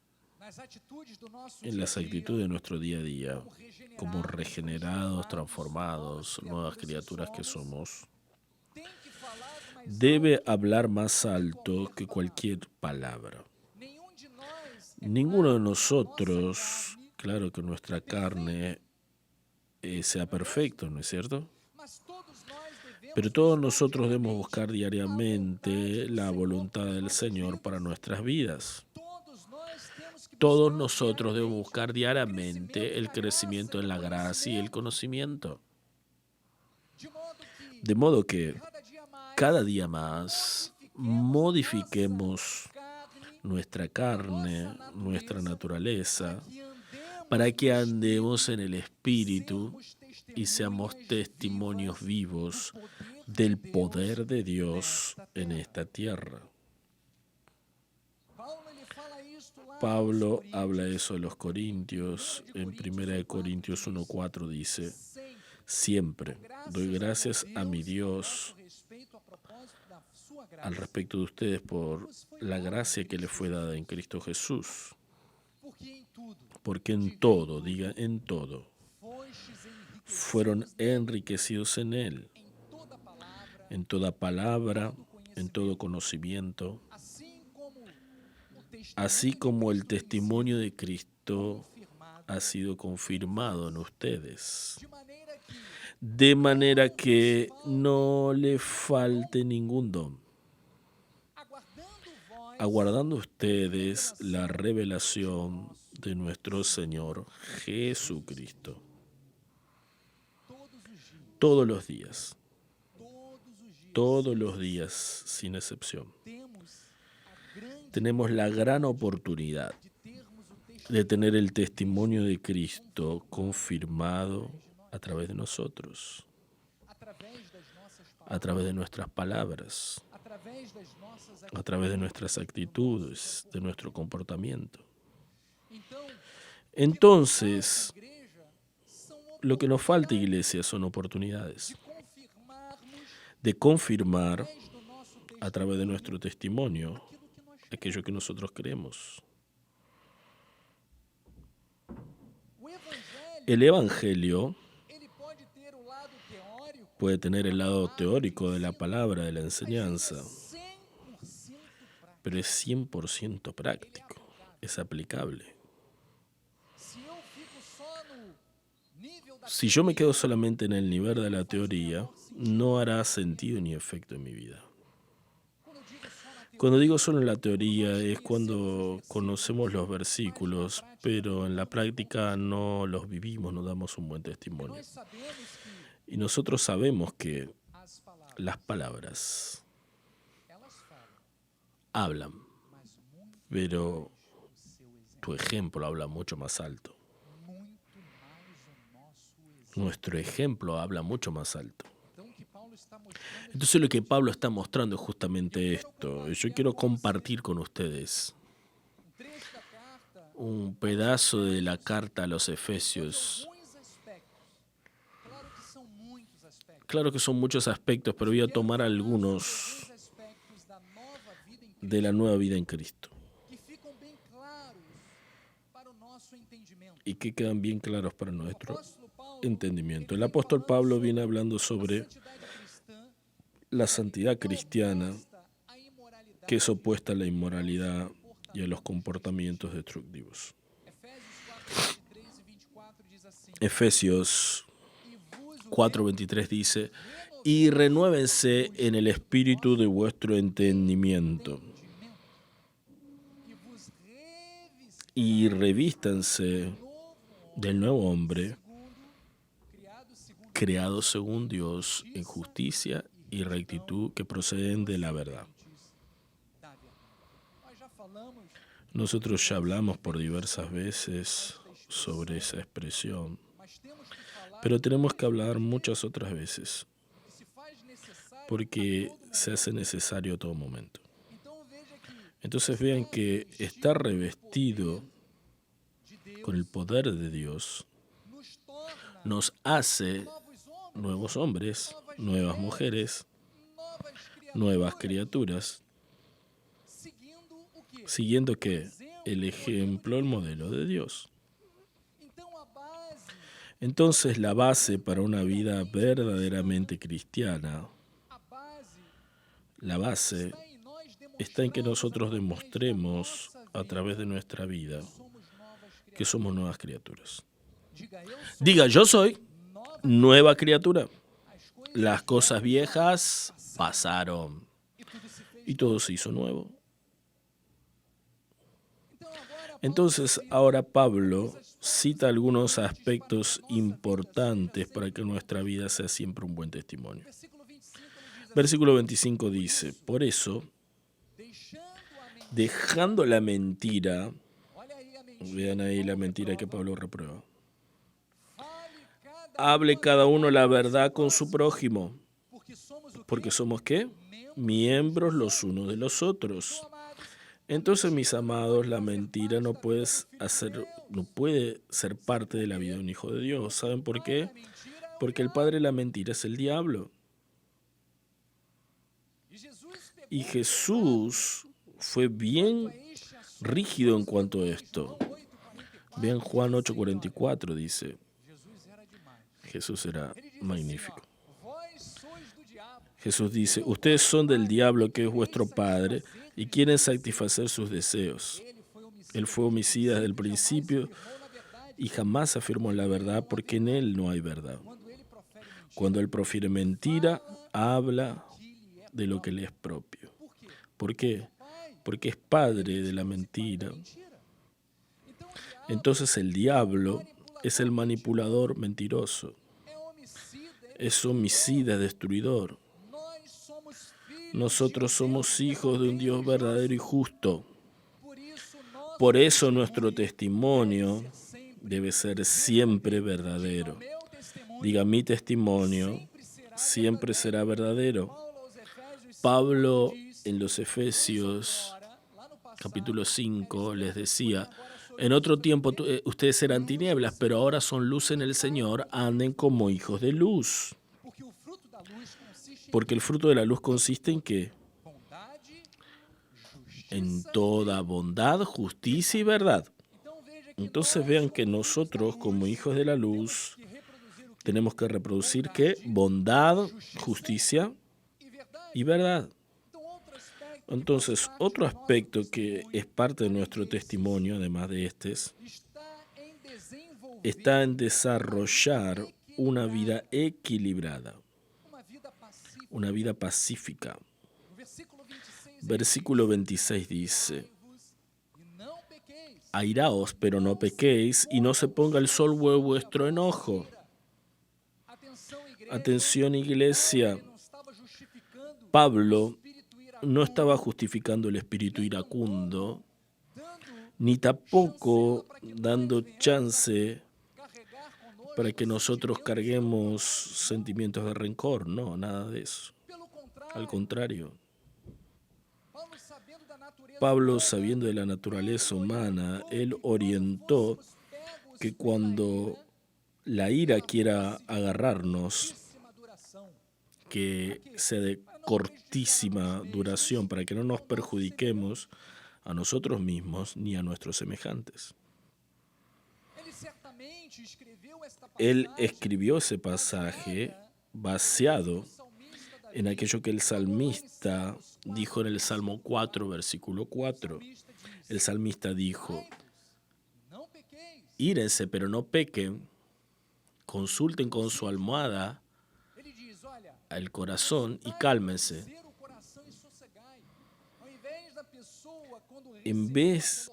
en las actitudes de nuestro día a día, como regenerados, transformados, nuevas criaturas que somos, debe hablar más alto que cualquier palabra. Ninguno de nosotros, claro que nuestra carne sea perfecto, ¿no es cierto? Pero todos nosotros debemos buscar diariamente la voluntad del Señor para nuestras vidas. Todos nosotros debemos buscar diariamente el crecimiento en la gracia y el conocimiento. De modo que cada día más modifiquemos nuestra carne, nuestra naturaleza, para que andemos en el Espíritu y seamos testimonios vivos del poder de Dios en esta tierra. Pablo habla eso a los Corintios. En 1 Corintios 1:4 dice: siempre doy gracias a mi Dios al respecto de ustedes por la gracia que les fue dada en Cristo Jesús. Porque en todo, diga en todo, fueron enriquecidos en Él, en toda palabra, en todo conocimiento, así como el testimonio de Cristo ha sido confirmado en ustedes, de manera que no le falte ningún don, aguardando ustedes la revelación de nuestro Señor Jesucristo. Todos los días, sin excepción, tenemos la gran oportunidad de tener el testimonio de Cristo confirmado a través de nosotros, a través de nuestras palabras, a través de nuestras actitudes, de nuestro comportamiento. Entonces, lo que nos falta, iglesia, son oportunidades de confirmar a través de nuestro testimonio aquello que nosotros creemos. El Evangelio puede tener el lado teórico de la palabra, de la enseñanza, pero es 100% práctico, es aplicable. Si yo me quedo solamente en el nivel de la teoría, no hará sentido ni efecto en mi vida. Cuando digo solo en la teoría es cuando conocemos los versículos, pero en la práctica no los vivimos, no damos un buen testimonio. Y nosotros sabemos que las palabras hablan, pero tu ejemplo habla mucho más alto. Nuestro ejemplo habla mucho más alto. Entonces lo que Pablo está mostrando es justamente esto. Yo quiero compartir con ustedes un pedazo de la carta a los Efesios. Claro que son muchos aspectos, pero voy a tomar algunos de la nueva vida en Cristo, y que quedan bien claros para nuestro entendimiento. El apóstol Pablo viene hablando sobre la santidad cristiana, que es opuesta a la inmoralidad y a los comportamientos destructivos. Efesios 4:23 dice: y renuévense en el espíritu de vuestro entendimiento, y revístanse del nuevo hombre, creado según Dios en justicia y rectitud que proceden de la verdad. Nosotros ya hablamos por diversas veces sobre esa expresión, pero tenemos que hablar muchas otras veces, porque se hace necesario a todo momento. Entonces vean que estar revestido con el poder de Dios nos hace nuevos hombres, nuevas mujeres, nuevas criaturas, siguiendo ¿qué? El ejemplo, el modelo de Dios. Entonces la base para una vida verdaderamente cristiana, la base está en que nosotros demostremos a través de nuestra vida que somos nuevas criaturas. Diga, yo soy nueva criatura. Las cosas viejas pasaron y todo se hizo nuevo. Entonces, ahora Pablo cita algunos aspectos importantes para que nuestra vida sea siempre un buen testimonio. Versículo 25 dice: por eso, dejando la mentira, vean ahí la mentira que Pablo reprueba, hable cada uno la verdad con su prójimo, porque somos ¿qué? Miembros los unos de los otros. Entonces, mis amados, la mentira no puede ser parte de la vida de un hijo de Dios. ¿Saben por qué? Porque el padre de la mentira es el diablo. Y Jesús fue bien rígido en cuanto a esto. Vean Juan 8:44, dice. Jesús era magnífico. Jesús dice: ustedes son del diablo, que es vuestro padre, y quieren satisfacer sus deseos. Él fue homicida desde el principio y jamás afirmó la verdad, porque en él no hay verdad. Cuando él profiere mentira, habla de lo que le es propio. ¿Por qué? Porque es padre de la mentira. Entonces el diablo es el manipulador mentiroso, es homicida, destruidor. Nosotros somos hijos de un Dios verdadero y justo. Por eso nuestro testimonio debe ser siempre verdadero. Diga, mi testimonio siempre será verdadero. Pablo en los Efesios capítulo 5 les decía: en otro tiempo ustedes eran tinieblas, pero ahora son luz en el Señor, anden como hijos de luz. Porque el fruto de la luz consiste en ¿qué? En toda bondad, justicia y verdad. Entonces vean que nosotros, como hijos de la luz, tenemos que reproducir ¿qué? Bondad, justicia y verdad. Entonces, otro aspecto que es parte de nuestro testimonio, además de está en desarrollar una vida equilibrada, una vida pacífica. Versículo 26 dice: airaos, pero no pequéis, y no se ponga el sol sobre vuestro enojo. Atención, iglesia. Pablo no estaba justificando el espíritu iracundo, ni tampoco dando chance para que nosotros carguemos sentimientos de rencor. No, nada de eso. Al contrario. Pablo, sabiendo de la naturaleza humana, él orientó que cuando la ira quiera agarrarnos, que sea de cortísima duración, para que no nos perjudiquemos a nosotros mismos ni a nuestros semejantes. Él escribió ese pasaje baseado en aquello que el salmista dijo en el Salmo 4, versículo 4. El salmista dijo: írense, pero no pequen, consulten con su almohada el corazón y cálmense. En vez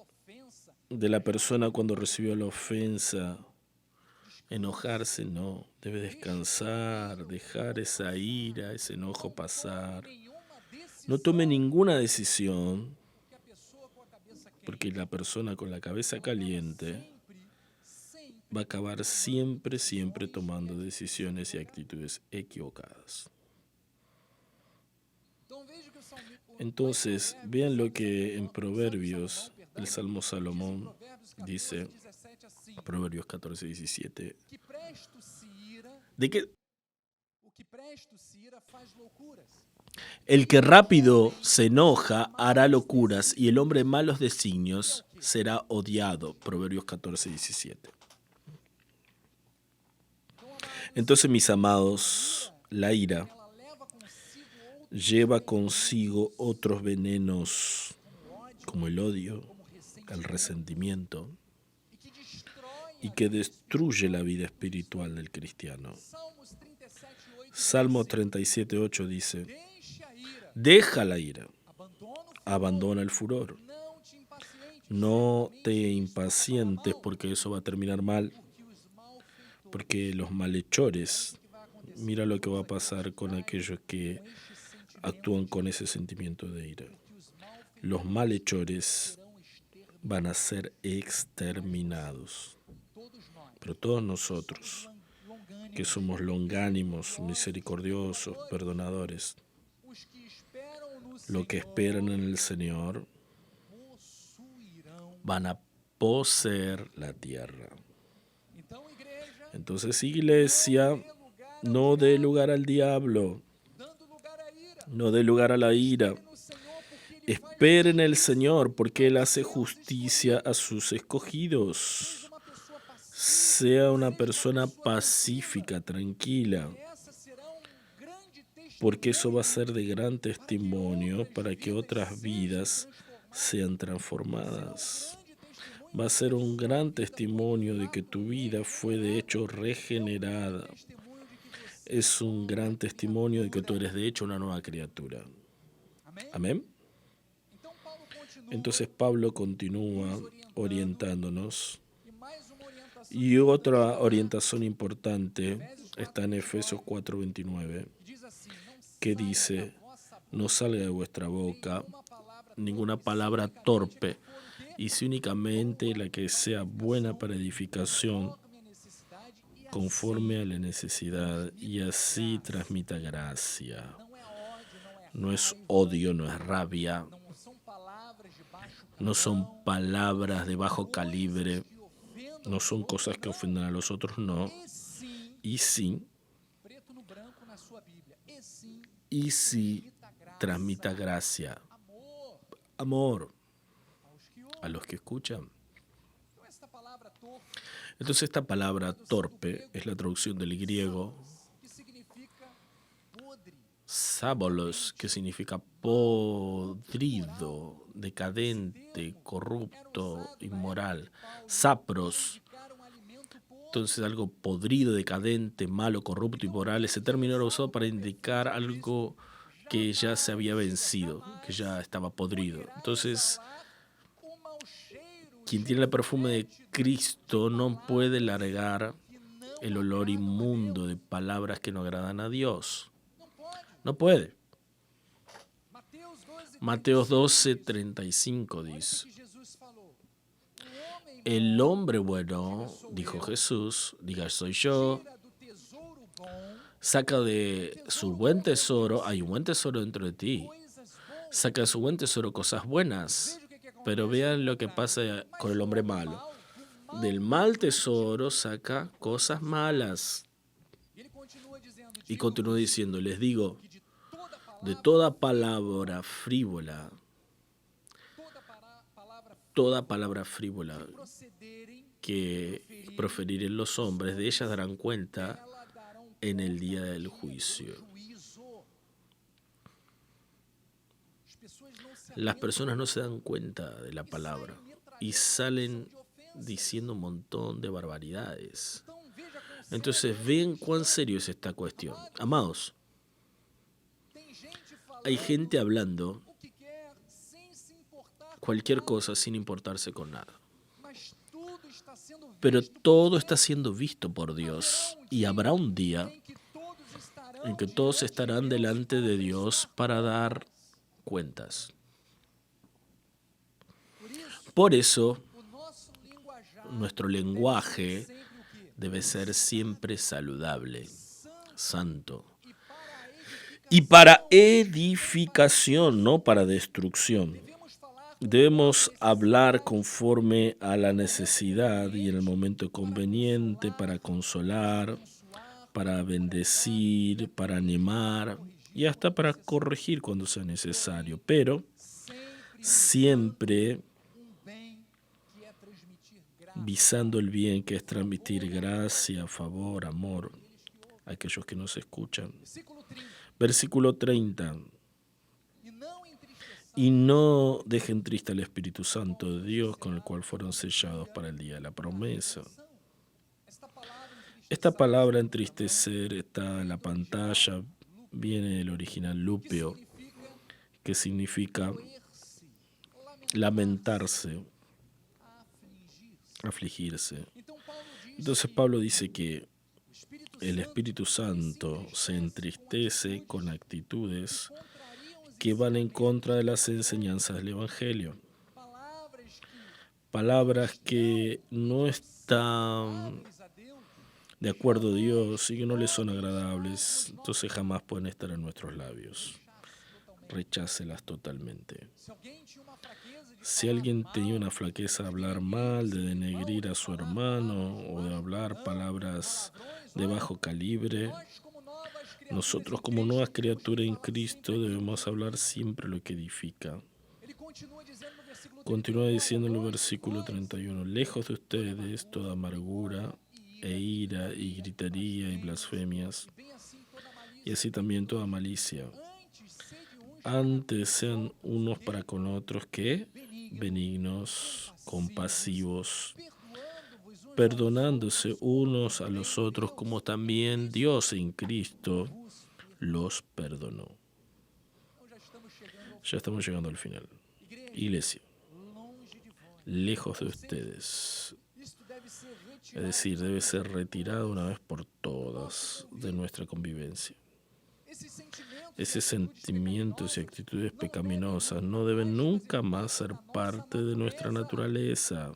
de la persona cuando recibió la ofensa enojarse, no, debe descansar, dejar esa ira, ese enojo pasar. No tome ninguna decisión, porque la persona con la cabeza caliente va a acabar siempre tomando decisiones y actitudes equivocadas. Entonces, vean lo que en Proverbios, el Salmo Salomón dice, Proverbios 14, 17, de que el que rápido se enoja hará locuras y el hombre de malos designios será odiado. Proverbios 14, 17. Entonces, mis amados, la ira lleva consigo otros venenos como el odio, el resentimiento, y que destruye la vida espiritual del cristiano. Salmo 37, 8 dice: deja la ira, abandona el furor. No te impacientes porque eso va a terminar mal, porque los malhechores, mira lo que va a pasar con aquellos que actúan con ese sentimiento de ira. Los malhechores van a ser exterminados. Pero todos nosotros, que somos longánimos, misericordiosos, perdonadores, lo que esperan en el Señor, van a poseer la tierra. Entonces, iglesia, no dé lugar al diablo, no dé lugar a la ira. Esperen el Señor, porque Él hace justicia a sus escogidos. Sea una persona pacífica, tranquila, porque eso va a ser de gran testimonio para que otras vidas sean transformadas. Va a ser un gran testimonio de que tu vida fue de hecho regenerada. Es un gran testimonio de que tú eres de hecho una nueva criatura. Amén. Entonces Pablo continúa orientándonos. Y otra orientación importante está en Efesios 4:29, que dice: no salga de vuestra boca ninguna palabra torpe, y si únicamente la que sea buena para edificación, conforme a la necesidad, y así transmita gracia. No es odio, no es rabia, no son palabras de bajo calibre, no son cosas que ofendan a los otros, no. Y sí, transmita gracia, amor a los que escuchan. Entonces esta palabra torpe es la traducción del griego sábolos, que significa podrido, decadente, corrupto, inmoral. Sapros, entonces algo podrido, decadente, malo, corrupto, inmoral. Ese término era usado para indicar algo que ya se había vencido, que ya estaba podrido. Entonces, quien tiene el perfume de Cristo no puede largar el olor inmundo de palabras que no agradan a Dios. No puede. Mateo 12:35 dice: el hombre bueno, dijo Jesús, diga soy yo, saca de su buen tesoro, hay un buen tesoro dentro de ti, saca de su buen tesoro cosas buenas, pero vean lo que pasa con el hombre malo. Del mal tesoro saca cosas malas. Y continúa diciendo, les digo, de toda palabra frívola que proferiren los hombres, de ellas darán cuenta en el día del juicio. Las personas no se dan cuenta de la palabra y salen diciendo un montón de barbaridades. Entonces, ven cuán serio es esta cuestión. Amados, hay gente hablando cualquier cosa sin importarse con nada. Pero todo está siendo visto por Dios y habrá un día en que todos estarán delante de Dios para dar cuentas. Por eso, nuestro lenguaje debe ser siempre saludable, santo, y para edificación, no para destrucción. Debemos hablar conforme a la necesidad y en el momento conveniente para consolar, para bendecir, para animar y hasta para corregir cuando sea necesario, pero siempre visando el bien, que es transmitir gracia, favor, amor a aquellos que nos escuchan. Versículo 30. Y no dejen triste al Espíritu Santo de Dios, con el cual fueron sellados para el día de la promesa. Esta palabra entristecer está en la pantalla, viene del original lúpeo, que significa lamentarse, afligirse. Entonces Pablo dice que el Espíritu Santo se entristece con actitudes que van en contra de las enseñanzas del Evangelio. Palabras que no están de acuerdo a Dios y que no le son agradables, entonces jamás pueden estar en nuestros labios. Rechácelas totalmente. Si alguien tenía una flaqueza de hablar mal, de denegrir a su hermano o de hablar palabras de bajo calibre, nosotros como nuevas criaturas en Cristo debemos hablar siempre lo que edifica. Continúa diciendo en el versículo 31, lejos de ustedes toda amargura e ira y gritería y blasfemias, y así también toda malicia. Antes sean unos para con otros que benignos, compasivos, perdonándose unos a los otros como también Dios en Cristo los perdonó. Ya estamos llegando al final. Iglesia, lejos de ustedes. Es decir, debe ser retirado una vez por todas de nuestra convivencia. Esos sentimientos y actitudes pecaminosas no deben nunca más ser parte de nuestra naturaleza.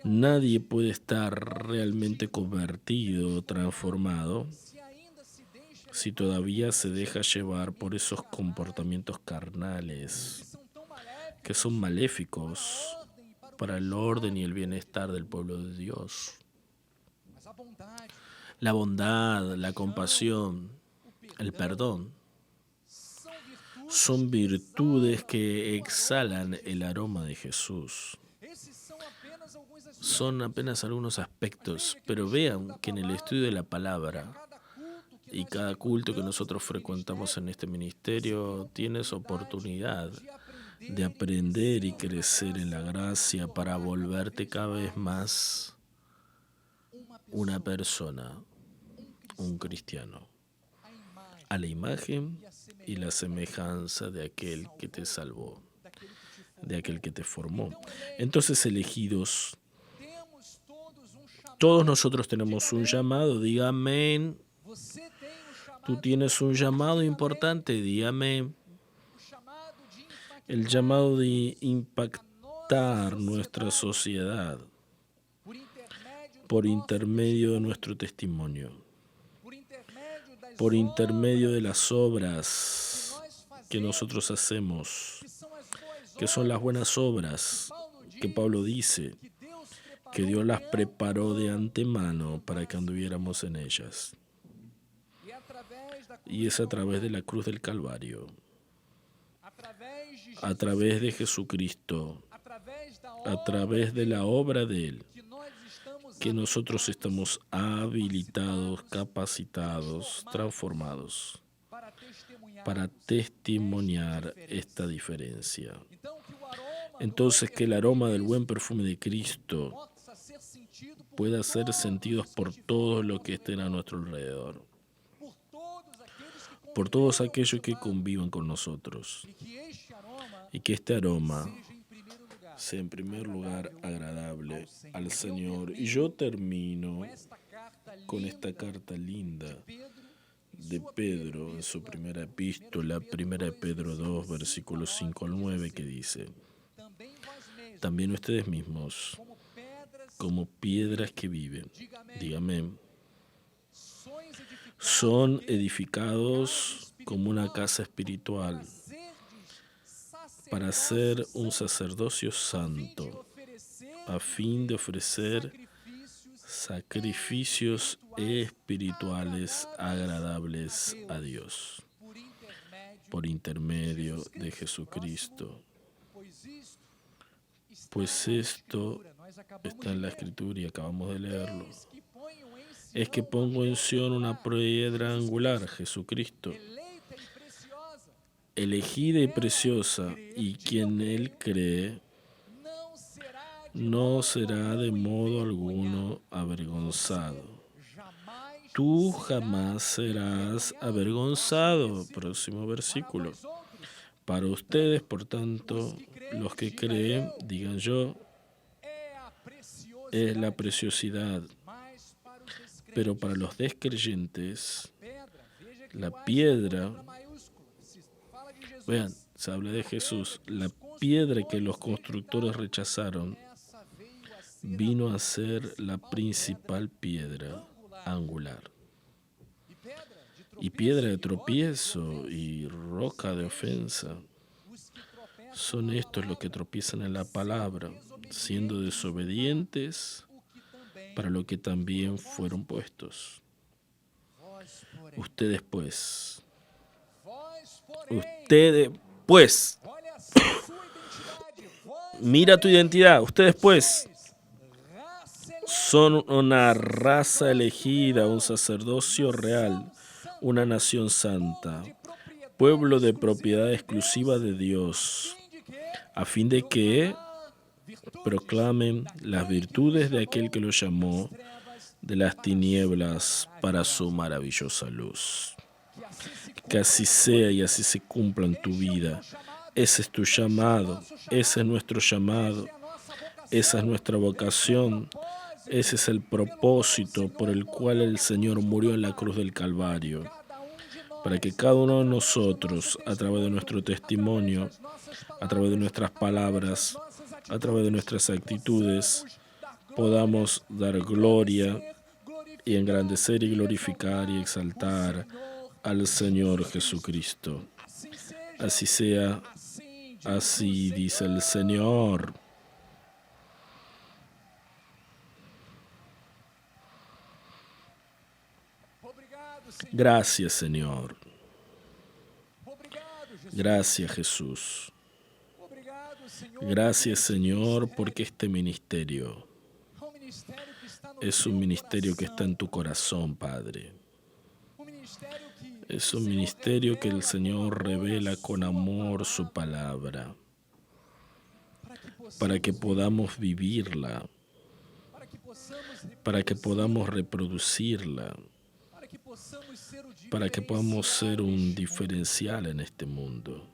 Nadie puede estar realmente convertido o transformado si todavía se deja llevar por esos comportamientos carnales que son maléficos para el orden y el bienestar del pueblo de Dios. La bondad, la compasión, el perdón son virtudes que exhalan el aroma de Jesús. Son apenas algunos aspectos, pero vean que en el estudio de la palabra y cada culto que nosotros frecuentamos en este ministerio, tienes oportunidad de aprender y crecer en la gracia para volverte cada vez más una persona, un cristiano, a la imagen y la semejanza de aquel que te salvó, de aquel que te formó. Entonces, elegidos, todos nosotros tenemos un llamado, diga amén. Tú tienes un llamado importante, diga amén. El llamado de impactar nuestra sociedad por intermedio de nuestro testimonio, por intermedio de las obras que nosotros hacemos, que son las buenas obras que Pablo dice que Dios las preparó de antemano para que anduviéramos en ellas. Y es a través de la cruz del Calvario, a través de Jesucristo, a través de la obra de Él, que nosotros estamos habilitados, capacitados, transformados para testimoniar esta diferencia. Entonces, que el aroma del buen perfume de Cristo pueda ser sentido por todos los que estén a nuestro alrededor, por todos aquellos que convivan con nosotros, y que este aroma sea en primer lugar agradable al Señor. Y yo termino con esta carta linda de Pedro en su primera epístola, primera de Pedro 2, versículos 5 al 9, que dice: también ustedes mismos, como piedras que viven, dígame, son edificados como una casa espiritual para ser un sacerdocio santo, a fin de ofrecer sacrificios espirituales agradables a Dios, por intermedio de Jesucristo. Pues esto está en la Escritura y acabamos de leerlo. Es que pongo en Sion una piedra angular, Jesucristo, elegida y preciosa, y quien en Él cree no será de modo alguno avergonzado. Tú jamás serás avergonzado. Próximo versículo. Para ustedes, por tanto, los que creen, digan yo, es la preciosidad. Pero para los descreyentes, la piedra, vean, se habla de Jesús, la piedra que los constructores rechazaron vino a ser la principal piedra angular. Y piedra de tropiezo y roca de ofensa son estos los que tropiezan en la palabra, siendo desobedientes para lo que también fueron puestos. Ustedes pues, mira tu identidad, ustedes pues son una raza elegida, un sacerdocio real, una nación santa, pueblo de propiedad exclusiva de Dios, a fin de que proclamen las virtudes de aquel que los llamó de las tinieblas para su maravillosa luz. Que así sea y así se cumpla en tu vida. Ese es tu llamado, ese es nuestro llamado, esa es nuestra vocación, ese es el propósito por el cual el Señor murió en la cruz del Calvario, para que cada uno de nosotros, a través de nuestro testimonio, a través de nuestras palabras, a través de nuestras actitudes, podamos dar gloria y engrandecer y glorificar y exaltar al Señor Jesucristo. Así sea, así dice el Señor. Gracias, Señor. Gracias, Jesús. Gracias, Señor, porque este ministerio es un ministerio que está en tu corazón, Padre. Es un ministerio que el Señor revela con amor su palabra, para que podamos vivirla, para que podamos reproducirla, para que podamos ser un diferencial en este mundo.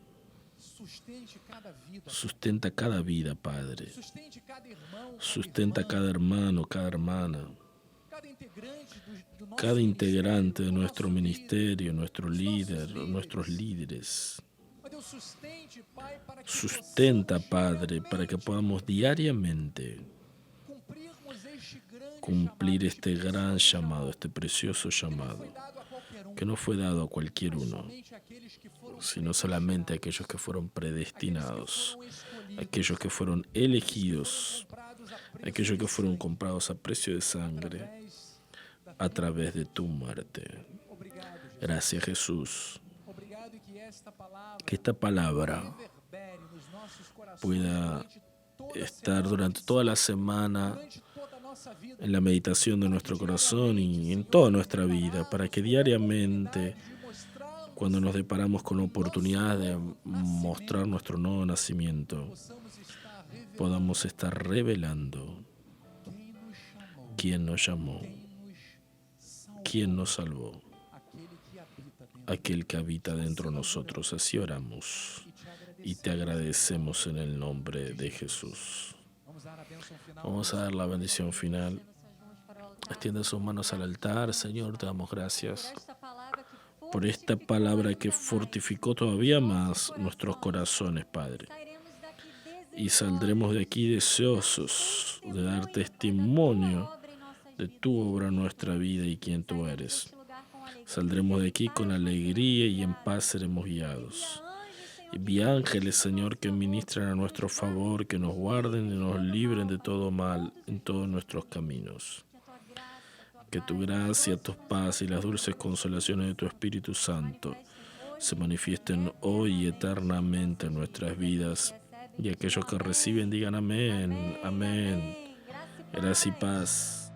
Sustenta cada vida, Padre. Sustenta cada hermano, cada hermana, cada integrante de nuestro ministerio, nuestro líder, nuestros líderes. Sustenta, Padre, para que podamos diariamente cumplir este gran llamado, este precioso llamado, que no fue dado a cualquier uno, sino solamente a aquellos que fueron predestinados, aquellos que fueron elegidos, aquellos que fueron comprados a precio de sangre a través de tu muerte. Gracias, Jesús. Que esta palabra pueda estar durante toda la semana en la meditación de nuestro corazón y en toda nuestra vida, para que diariamente, cuando nos deparamos con la oportunidad de mostrar nuestro nuevo nacimiento, podamos estar revelando quién nos llamó, quién nos salvó, aquel que habita dentro de nosotros. Así oramos y te agradecemos en el nombre de Jesús. Vamos a dar la bendición final. Extiende sus manos al altar. Señor, te damos gracias por esta palabra que fortificó todavía más nuestros corazones, Padre. Y saldremos de aquí deseosos de dar testimonio de tu obra en nuestra vida y quién tú eres. Saldremos de aquí con alegría y en paz seremos guiados. Envía ángeles, Señor, que ministren a nuestro favor, que nos guarden y nos libren de todo mal en todos nuestros caminos. Que tu gracia, tu paz y las dulces consolaciones de tu Espíritu Santo se manifiesten hoy y eternamente en nuestras vidas. Y aquellos que reciben digan amén, amén. Gracia y paz.